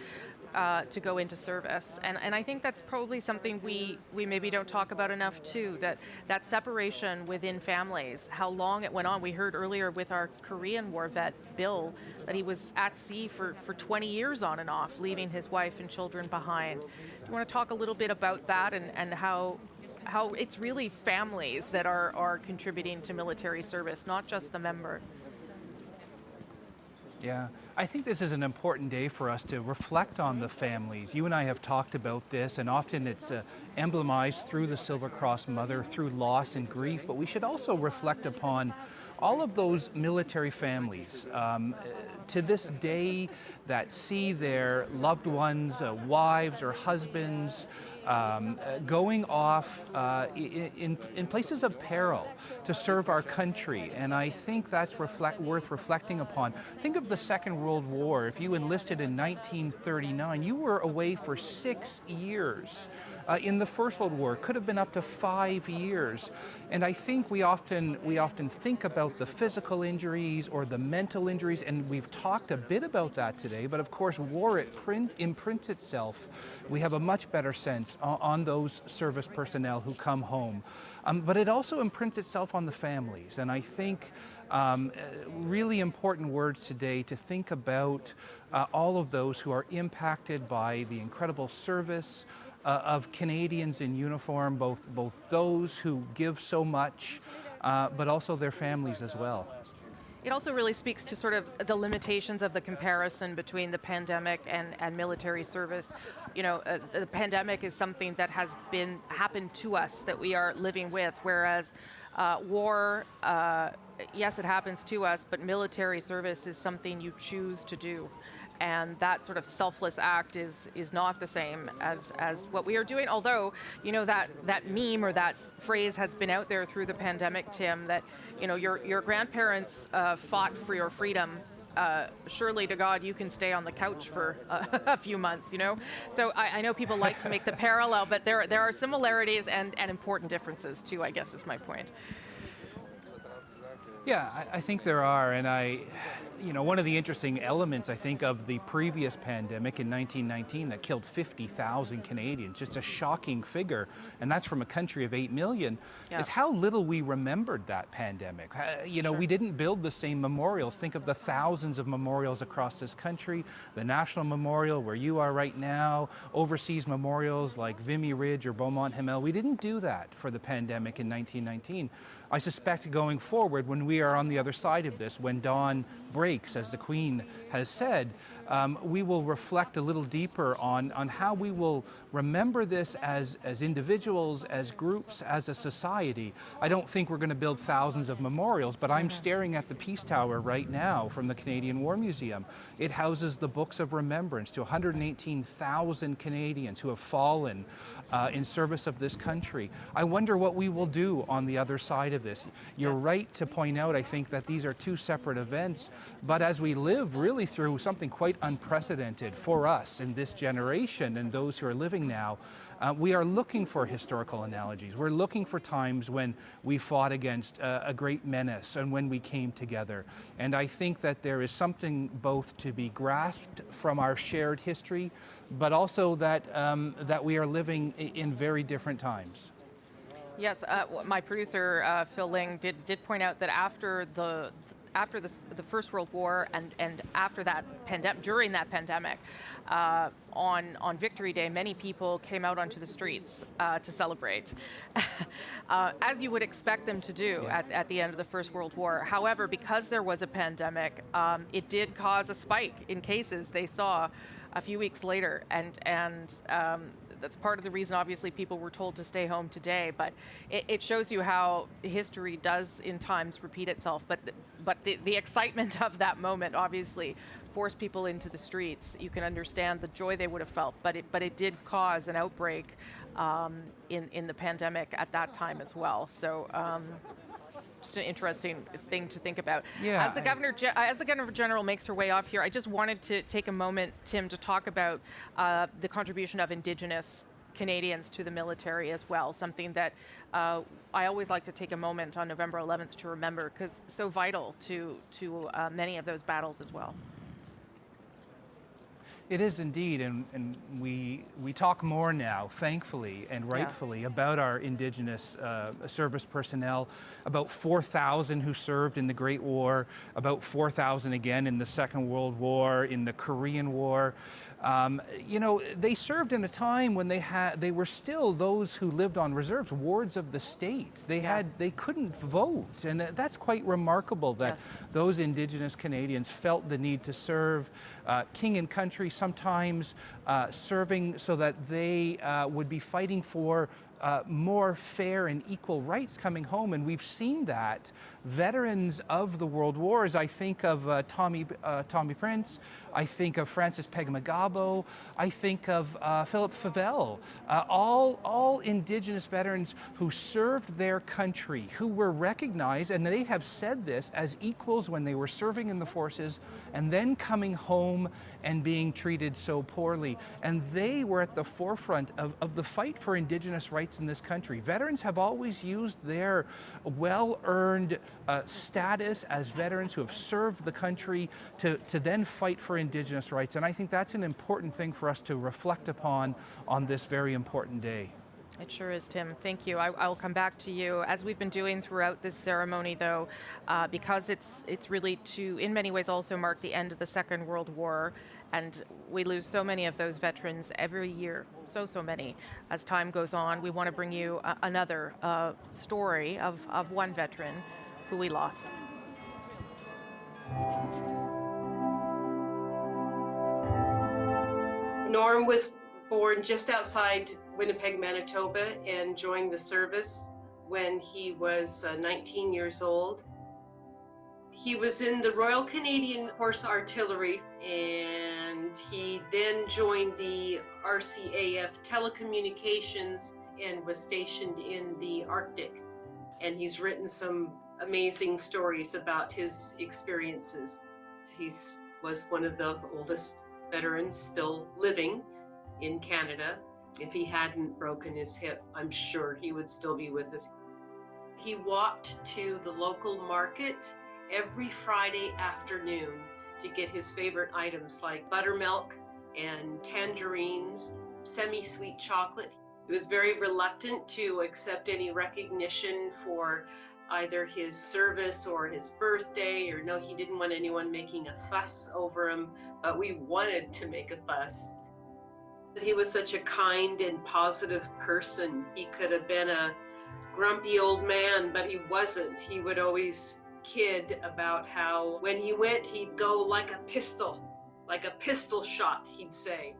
To go into service. And I think that's probably something we maybe don't talk about enough too, that separation within families, how long it went on. We heard earlier with our Korean War vet, Bill, that he was at sea for 20 years on and off, leaving his wife and children behind. You want to talk a little bit about that and how it's really families that are contributing to military service, not just the member. Yeah, I think this is an important day for us to reflect on the families. You and I have talked about this, and often it's emblemized through the Silver Cross Mother, through loss and grief, but we should also reflect upon all of those military families to this day that see their loved ones, wives or husbands, going off in places of peril to serve our country. And I think that's worth reflecting upon. Think of the Second World War. If you enlisted in 1939, you were away for 6 years. In the First World War, could have been up to 5 years. And I think we often think about the physical injuries or the mental injuries, and we've talked a bit about that today, but of course war imprints itself. We have a much better sense on those service personnel who come home. But it also imprints itself on the families, and I think really important words today to think about all of those who are impacted by the incredible service of Canadians in uniform, both those who give so much, but also their families as well. It also really speaks to sort of the limitations of the comparison between the pandemic and military service. The pandemic is something that has happened to us, that we are living with, whereas war, yes, it happens to us, but military service is something you choose to do. And that sort of selfless act is not the same as what we are doing. Although, that meme or that phrase has been out there through the pandemic, Tim, that, your grandparents fought for your freedom. Surely to God, you can stay on the couch for a few months, So I know people like to make the parallel, but there are similarities and important differences too, I guess is my point. Yeah, I think there are, and one of the interesting elements, I think, of the previous pandemic in 1919 that killed 50,000 Canadians, just a shocking figure, and that's from a country of 8 million, is how little we remembered that pandemic. We didn't build the same memorials. Think of the thousands of memorials across this country, the National Memorial where you are right now, overseas memorials like Vimy Ridge or Beaumont Hamel. We didn't do that for the pandemic in 1919. I suspect going forward, when we are on the other side of this, when dawn breaks, as the Queen has said, we will reflect a little deeper on how we will remember this as individuals, as groups, as a society. I don't think we're going to build thousands of memorials, but I'm staring at the Peace Tower right now from the Canadian War Museum. It houses the books of remembrance to 118,000 Canadians who have fallen in service of this country. I wonder what we will do on the other side of this. You're right to point out, I think, that these are two separate events, but as we live really through something quite unprecedented for us in this generation and those who are living now, we are looking for historical analogies. We're looking for times when we fought against a great menace and when we came together. And I think that there is something both to be grasped from our shared history, but also that, that we are living in very different times. Yes, my producer, Phil Ling, did point out that after the First World War and after that during that pandemic, on Victory Day, many people came out onto the streets to celebrate, as you would expect them to do at the end of the First World War. However, because there was a pandemic, it did cause a spike in cases they saw a few weeks later, and that's part of the reason, obviously, people were told to stay home today. But it shows you how history does, in times, repeat itself. But the excitement of that moment, obviously, forced people into the streets. You can understand the joy they would have felt. But it did cause an outbreak in the pandemic at that time as well. So. Just an interesting thing to think about. Yeah, as the Governor General makes her way off here, I just wanted to take a moment, Tim, to talk about the contribution of Indigenous Canadians to the military as well, something that I always like to take a moment on November 11th to remember, because it's so vital to many of those battles as well. It is indeed, and we talk more now, thankfully and rightfully, about our Indigenous service personnel. About 4,000 who served in the Great War, about 4,000 again in the Second World War, in the Korean War. You know, they served in a time when they were still those who lived on reserves, wards of the state. They couldn't vote, and that's quite remarkable that those Indigenous Canadians felt the need to serve king and country, sometimes serving so that they would be fighting for more fair and equal rights coming home. And we've seen that. Veterans of the World Wars, I think of Tommy Prince, I think of Francis Pegmagabo, I think of Philip Favell, all Indigenous veterans who served their country, who were recognized, and they have said this, as equals when they were serving in the forces and then coming home and being treated so poorly. And they were at the forefront of the fight for Indigenous rights in this country. Veterans have always used their well-earned status as veterans who have served the country to then fight for Indigenous rights. And I think that's an important thing for us to reflect upon on this very important day. It sure is, Tim. Thank you. I will come back to you. As we've been doing throughout this ceremony, though, because it's really to, in many ways, also mark the end of the Second World War, and we lose so many of those veterans every year, so many. As time goes on, we want to bring you another story of one veteran who we lost. Norm was born just outside Winnipeg, Manitoba, and joined the service when he was 19 years old. He was in the Royal Canadian Horse Artillery, and he then joined the RCAF Telecommunications and was stationed in the Arctic. And he's written some amazing stories about his experiences. He was one of the oldest veterans still living in Canada. If he hadn't broken his hip, I'm sure he would still be with us. He walked to the local market every Friday afternoon to get his favorite items like buttermilk and tangerines, semi-sweet chocolate. He was very reluctant to accept any recognition for either his service or his birthday, or no, he didn't want anyone making a fuss over him, but we wanted to make a fuss. He was such a kind and positive person. He could have been a grumpy old man, but he wasn't. He would always kid about how when he went, he'd go like a pistol. like a pistol shot, he'd say.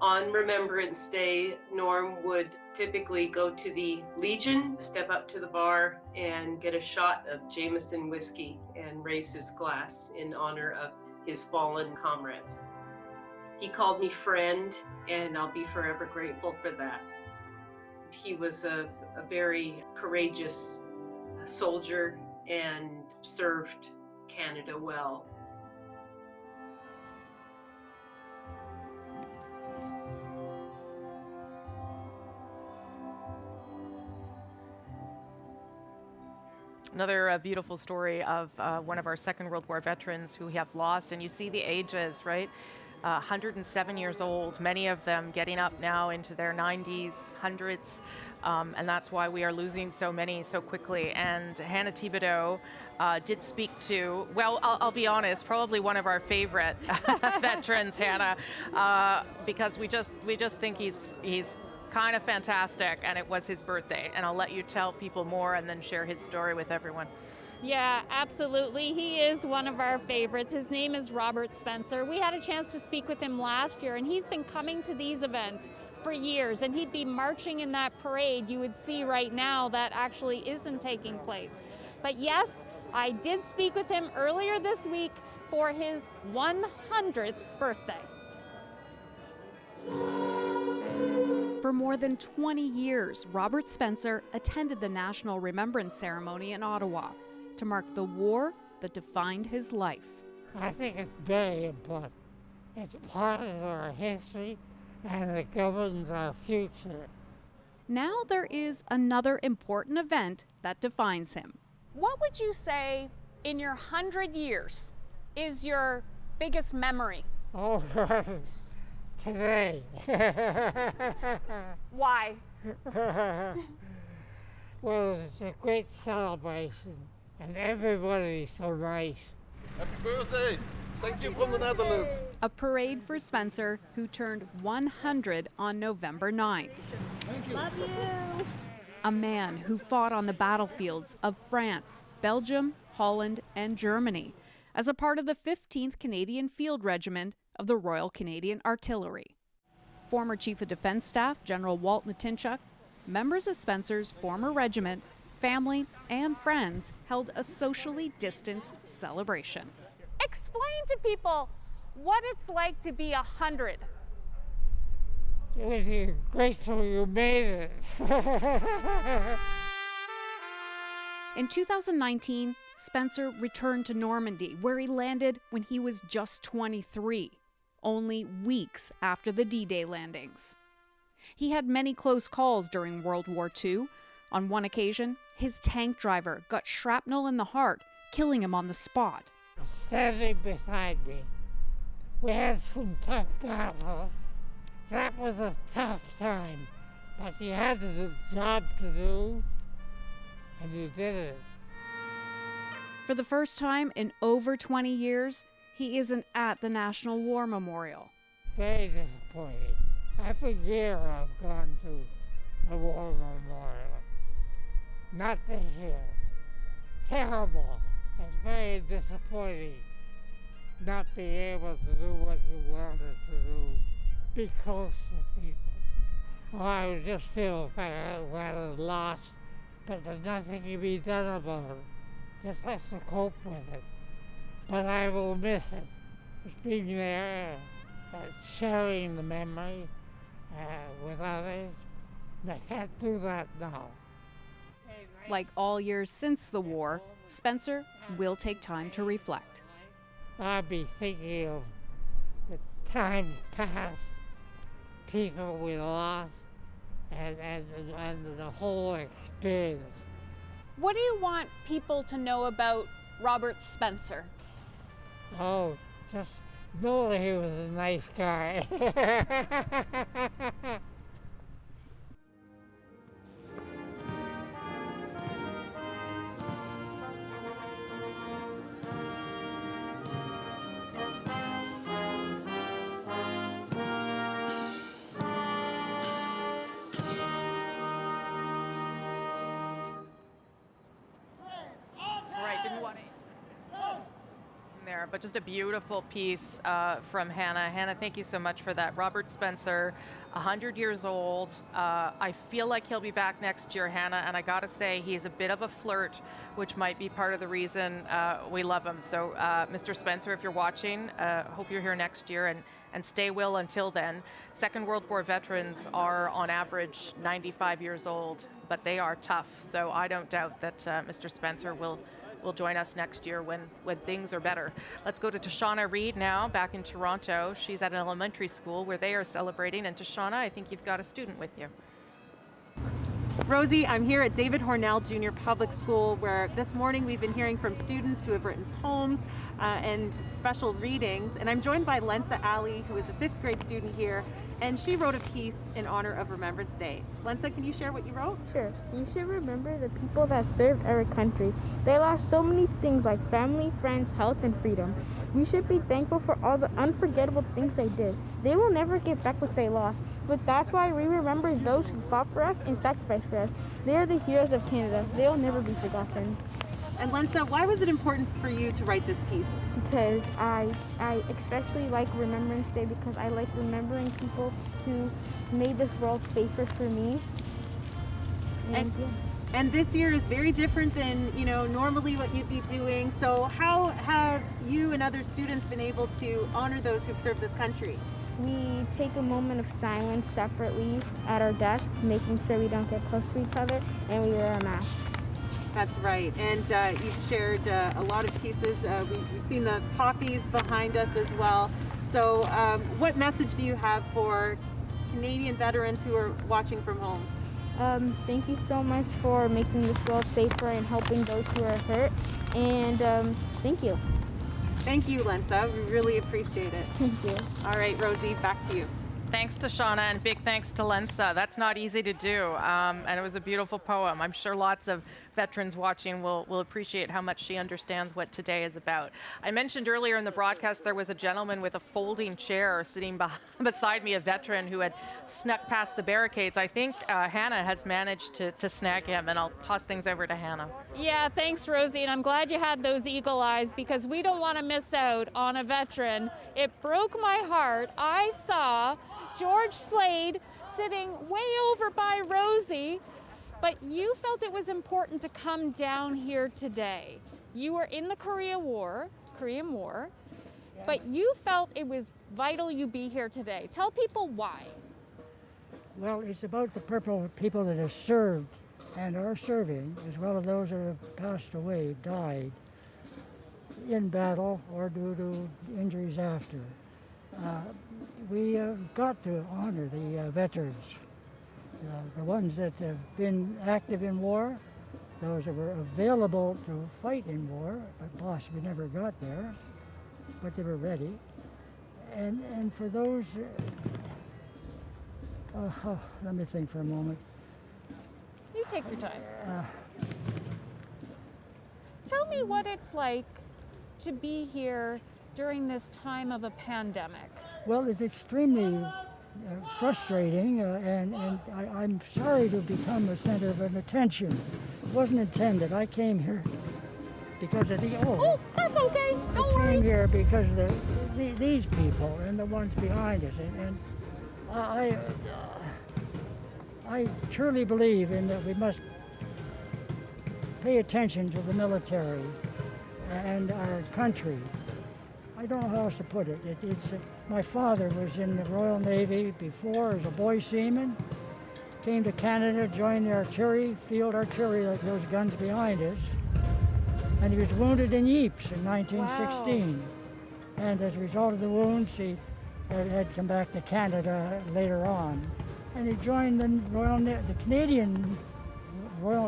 On Remembrance Day, Norm would typically go to the Legion, step up to the bar and get a shot of Jameson whiskey and raise his glass in honor of his fallen comrades. He called me friend, and I'll be forever grateful for that. He was a very courageous soldier and served Canada well. Another beautiful story of one of our Second World War veterans who we have lost, and you see the ages, right? 107 years old, many of them getting up now into their 90s, hundreds, and that's why we are losing so many so quickly. And Hannah Thibodeau did speak to, well, I'll be honest, probably one of our favorite veterans, Hannah, because we just think he's kind of fantastic, and it was his birthday. And I'll let you tell people more and then share his story with everyone. Yeah, absolutely. He is one of our favorites. His name is Robert Spencer. We had a chance to speak with him last year, and he's been coming to these events for years, and he'd be marching in that parade you would see right now that actually isn't taking place. But yes, I did speak with him earlier this week for his 100th birthday. For more than 20 years, Robert Spencer attended the National Remembrance Ceremony in Ottawa to mark the war that defined his life. I think it's very important. It's part of our history and it governs our future. Now there is another important event that defines him. What would you say in your 100 years is your biggest memory? Oh, God. Today. Why? Well, it's a great celebration, and everybody's so nice. Happy birthday! Thank you from the Netherlands. A parade for Spencer, who turned 100 on November 9th. Thank you. Love you. A man who fought on the battlefields of France, Belgium, Holland, and Germany as a part of the 15th Canadian Field Regiment of the Royal Canadian Artillery. Former Chief of Defence Staff General Walt Natinchuk, members of Spencer's former regiment, family, and friends held a socially distanced celebration. Explain to people what it's like to be 100. You're grateful you made it. In 2019, Spencer returned to Normandy, where he landed when he was just 23, only weeks after the D-Day landings. He had many close calls during World War II. On one occasion, his tank driver got shrapnel in the heart, killing him on the spot. Standing beside me. We had some tough battles. That was a tough time, but you had a job to do, and you did it. For the first time in over 20 years, he isn't at the National War Memorial. Very disappointing. Every year I've gone to the War Memorial. Not this year. Terrible. It's very disappointing not being able to do what you wanted to do. Be close to people. Oh, I would just feel rather lost, but there's nothing to be done about it. Just have to cope with it. But I will miss it. Just being there, sharing the memory with others. I can't do that now. Like all years since the war, Spencer will take time to reflect. I'll be thinking of the time past, people we lost, and the whole experience. What do you want people to know about Robert Spencer? Oh, just know that he was a nice guy. but just a beautiful piece from Hannah. Hannah, thank you so much for that. Robert Spencer, 100 years old. I feel like he'll be back next year, Hannah, and I gotta say, he's a bit of a flirt, which might be part of the reason we love him. So, Mr. Spencer, if you're watching, hope you're here next year, and stay well until then. Second World War veterans are, on average, 95 years old, but they are tough. So I don't doubt that Mr. Spencer will join us next year when things are better. Let's go to Tashana Reed now, back in Toronto. She's at an elementary school where they are celebrating. And Tashana, I think you've got a student with you. Rosie, I'm here at David Hornell Junior Public School, where this morning we've been hearing from students who have written poems and special readings. And I'm joined by Lensa Ali, who is a 5th grade student here, and she wrote a piece in honor of Remembrance Day. Lensa, can you share what you wrote? Sure. We should remember the people that served our country. They lost so many things like family, friends, health, and freedom. We should be thankful for all the unforgettable things they did. They will never get back what they lost, but that's why we remember those who fought for us and sacrificed for us. They are the heroes of Canada. They will never be forgotten. And Lensa, why was it important for you to write this piece? Because I especially like Remembrance Day because I like remembering people who made this world safer for me. And this year is very different than, normally what you'd be doing. So how have you and other students been able to honor those who've served this country? We take a moment of silence separately at our desk, making sure we don't get close to each other, and we wear our masks. That's right. And you've shared a lot of pieces. We've seen the poppies behind us as well. So what message do you have for Canadian veterans who are watching from home? Thank you so much for making this world safer and helping those who are hurt. And thank you. Thank you, Lensa. We really appreciate it. Thank you. All right, Rosie, back to you. Thanks to Shauna, and big thanks to Lensa. That's not easy to do, and it was a beautiful poem. I'm sure lots of veterans watching will appreciate how much she understands what today is about. I mentioned earlier in the broadcast there was a gentleman with a folding chair sitting beside me, a veteran who had snuck past the barricades. I think Hannah has managed to snag him, and I'll toss things over to Hannah. Yeah, thanks, Rosie, and I'm glad you had those eagle eyes because we don't want to miss out on a veteran. It broke my heart. I saw George Slade sitting way over by Rosie, but you felt it was important to come down here today. You were in the Korean War, but you felt it was vital you be here today. Tell people why. Well, it's about the people that have served and are serving, as well as those that have passed away, died in battle or due to injuries after. We got to honor the veterans, the ones that have been active in war, those that were available to fight in war, but possibly never got there, but they were ready. And for those, let me think for a moment. You take your time. Tell me what it's like to be here during this time of a pandemic. Well, it's extremely frustrating, and I'm sorry to become the center of attention. It wasn't intended. I came here because of the Oh, that's okay. Don't worry. I came here because of these people and the ones behind us, and I truly believe in that we must pay attention to the military and our country. I don't know how else to put it. My father was in the Royal Navy before as a boy seaman, came to Canada, joined the artillery, field artillery, like those guns behind us, and he was wounded in Ypres in 1916. Wow. And as a result of the wounds, he had come back to Canada later on. And he joined the Royal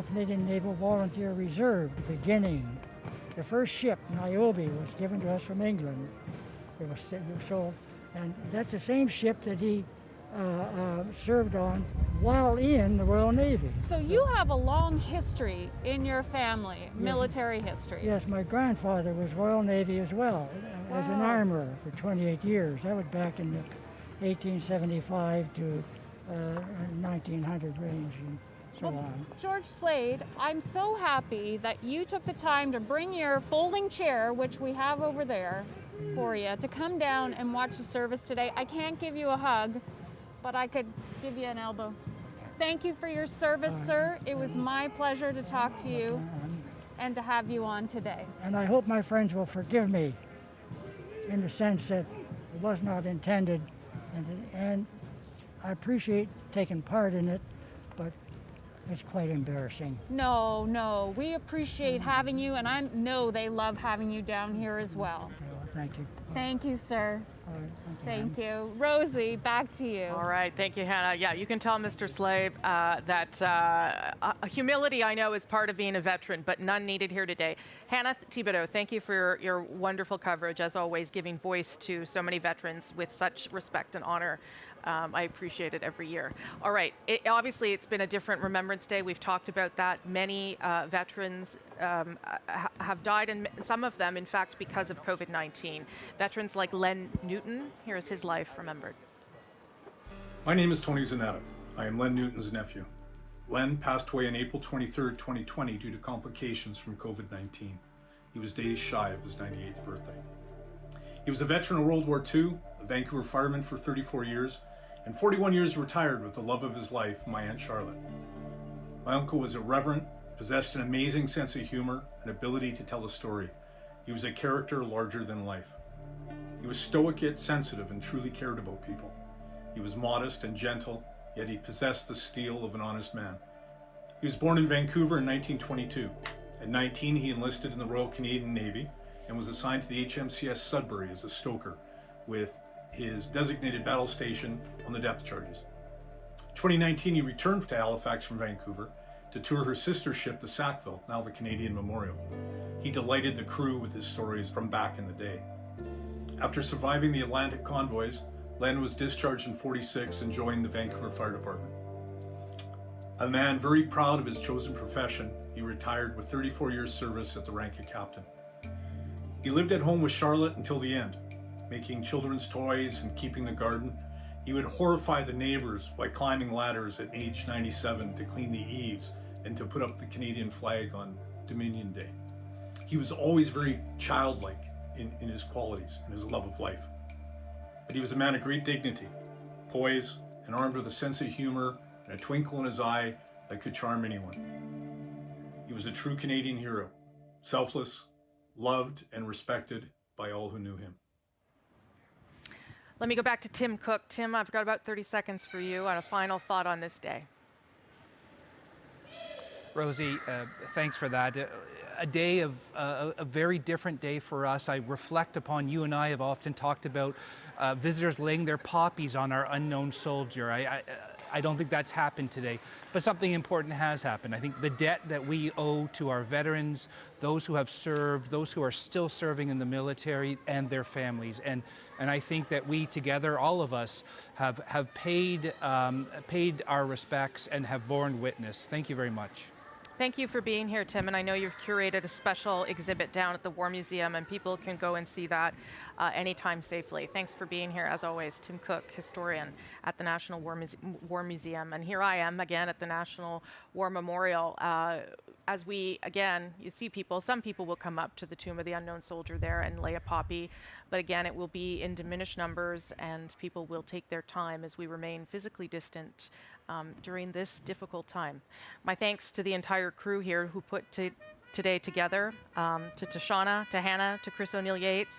Canadian Naval Volunteer Reserve at the beginning. The first ship, Niobe, was given to us from England. It was sold, and that's the same ship that he served on while in the Royal Navy. So you have a long history in your family, military history. Yes, my grandfather was Royal Navy as well, as an armorer for 28 years. That was back in the 1875 to 1900 range. So George Slade, I'm so happy that you took the time to bring your folding chair, which we have over there, for you to come down and watch the service today. I can't give you a hug, but I could give you an elbow. Thank you for your service, sir. It was my pleasure to talk to you and to have you on today. And I hope my friends will forgive me in the sense that it was not intended, and I appreciate taking part in it, but it's quite embarrassing. No, we appreciate having you, and I know they love having you down here as well. Okay, well, thank you. Thank you, sir. All right, Thank you. Rosie, back to you. All right, thank you, Hannah. Yeah, you can tell Mr. Slave that humility, I know, is part of being a veteran, but none needed here today. Hannah Thibodeau, thank you for your wonderful coverage, as always, giving voice to so many veterans with such respect and honor. I appreciate it every year. All right, obviously it's been a different Remembrance Day. We've talked about that. Many veterans have died, and some of them, in fact, because of COVID-19. Veterans like Len Newton, here is his life remembered. My name is Tony Zanetta. I am Len Newton's nephew. Len passed away on April 23rd, 2020 due to complications from COVID-19. He was days shy of his 98th birthday. He was a veteran of World War II, a Vancouver fireman for 34 years, and 41 years retired with the love of his life, my Aunt Charlotte. My uncle was irreverent, possessed an amazing sense of humor and ability to tell a story. He was a character larger than life. He was stoic yet sensitive and truly cared about people. He was modest and gentle, yet he possessed the steel of an honest man. He was born in Vancouver in 1922. At 19, he enlisted in the Royal Canadian Navy and was assigned to the HMCS Sudbury as a stoker, with his designated battle station on the depth charges. In 2019, he returned to Halifax from Vancouver to tour her sister ship, the Sackville, now the Canadian Memorial. He delighted the crew with his stories from back in the day. After surviving the Atlantic convoys, Len was discharged in '46 and joined the Vancouver Fire Department. A man very proud of his chosen profession, he retired with 34 years service at the rank of captain. He lived at home with Charlotte until the end, making children's toys and keeping the garden. He would horrify the neighbors by climbing ladders at age 97 to clean the eaves and to put up the Canadian flag on Dominion Day. He was always very childlike in his qualities and his love of life. But he was a man of great dignity, poise, and armed with a sense of humor and a twinkle in his eye that could charm anyone. He was a true Canadian hero, selfless, loved and respected by all who knew him. Let me go back to Tim Cook. Tim, I've got about 30 seconds for you on a final thought on this day. Rosie, thanks for that. A day of a very different day for us. I reflect upon, you and I have often talked about visitors laying their poppies on our unknown soldier. I don't think that's happened today, but something important has happened. I think the debt that we owe to our veterans, those who have served, those who are still serving in the military, and their families. And I think that we together, all of us, have paid our respects and have borne witness. Thank you very much. Thank you for being here, Tim, and I know you've curated a special exhibit down at the War Museum, and people can go and see that anytime safely. Thanks for being here, as always. Tim Cook, historian at the National War Museum, and here I am again at the National War Memorial. As we, again, you see people, some people will come up to the Tomb of the Unknown Soldier there and lay a poppy, but again, it will be in diminished numbers, and people will take their time as we remain physically distant during this difficult time. My thanks to the entire crew here who put today together, to Tashana, to Hannah, to Chris O'Neill Yates.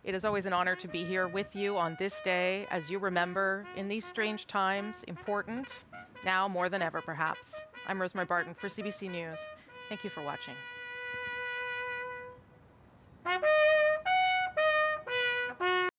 It is always an honor to be here with you on this day as you remember, in these strange times, important, now more than ever perhaps. I'm Rosemary Barton for CBC News. Thank you for watching.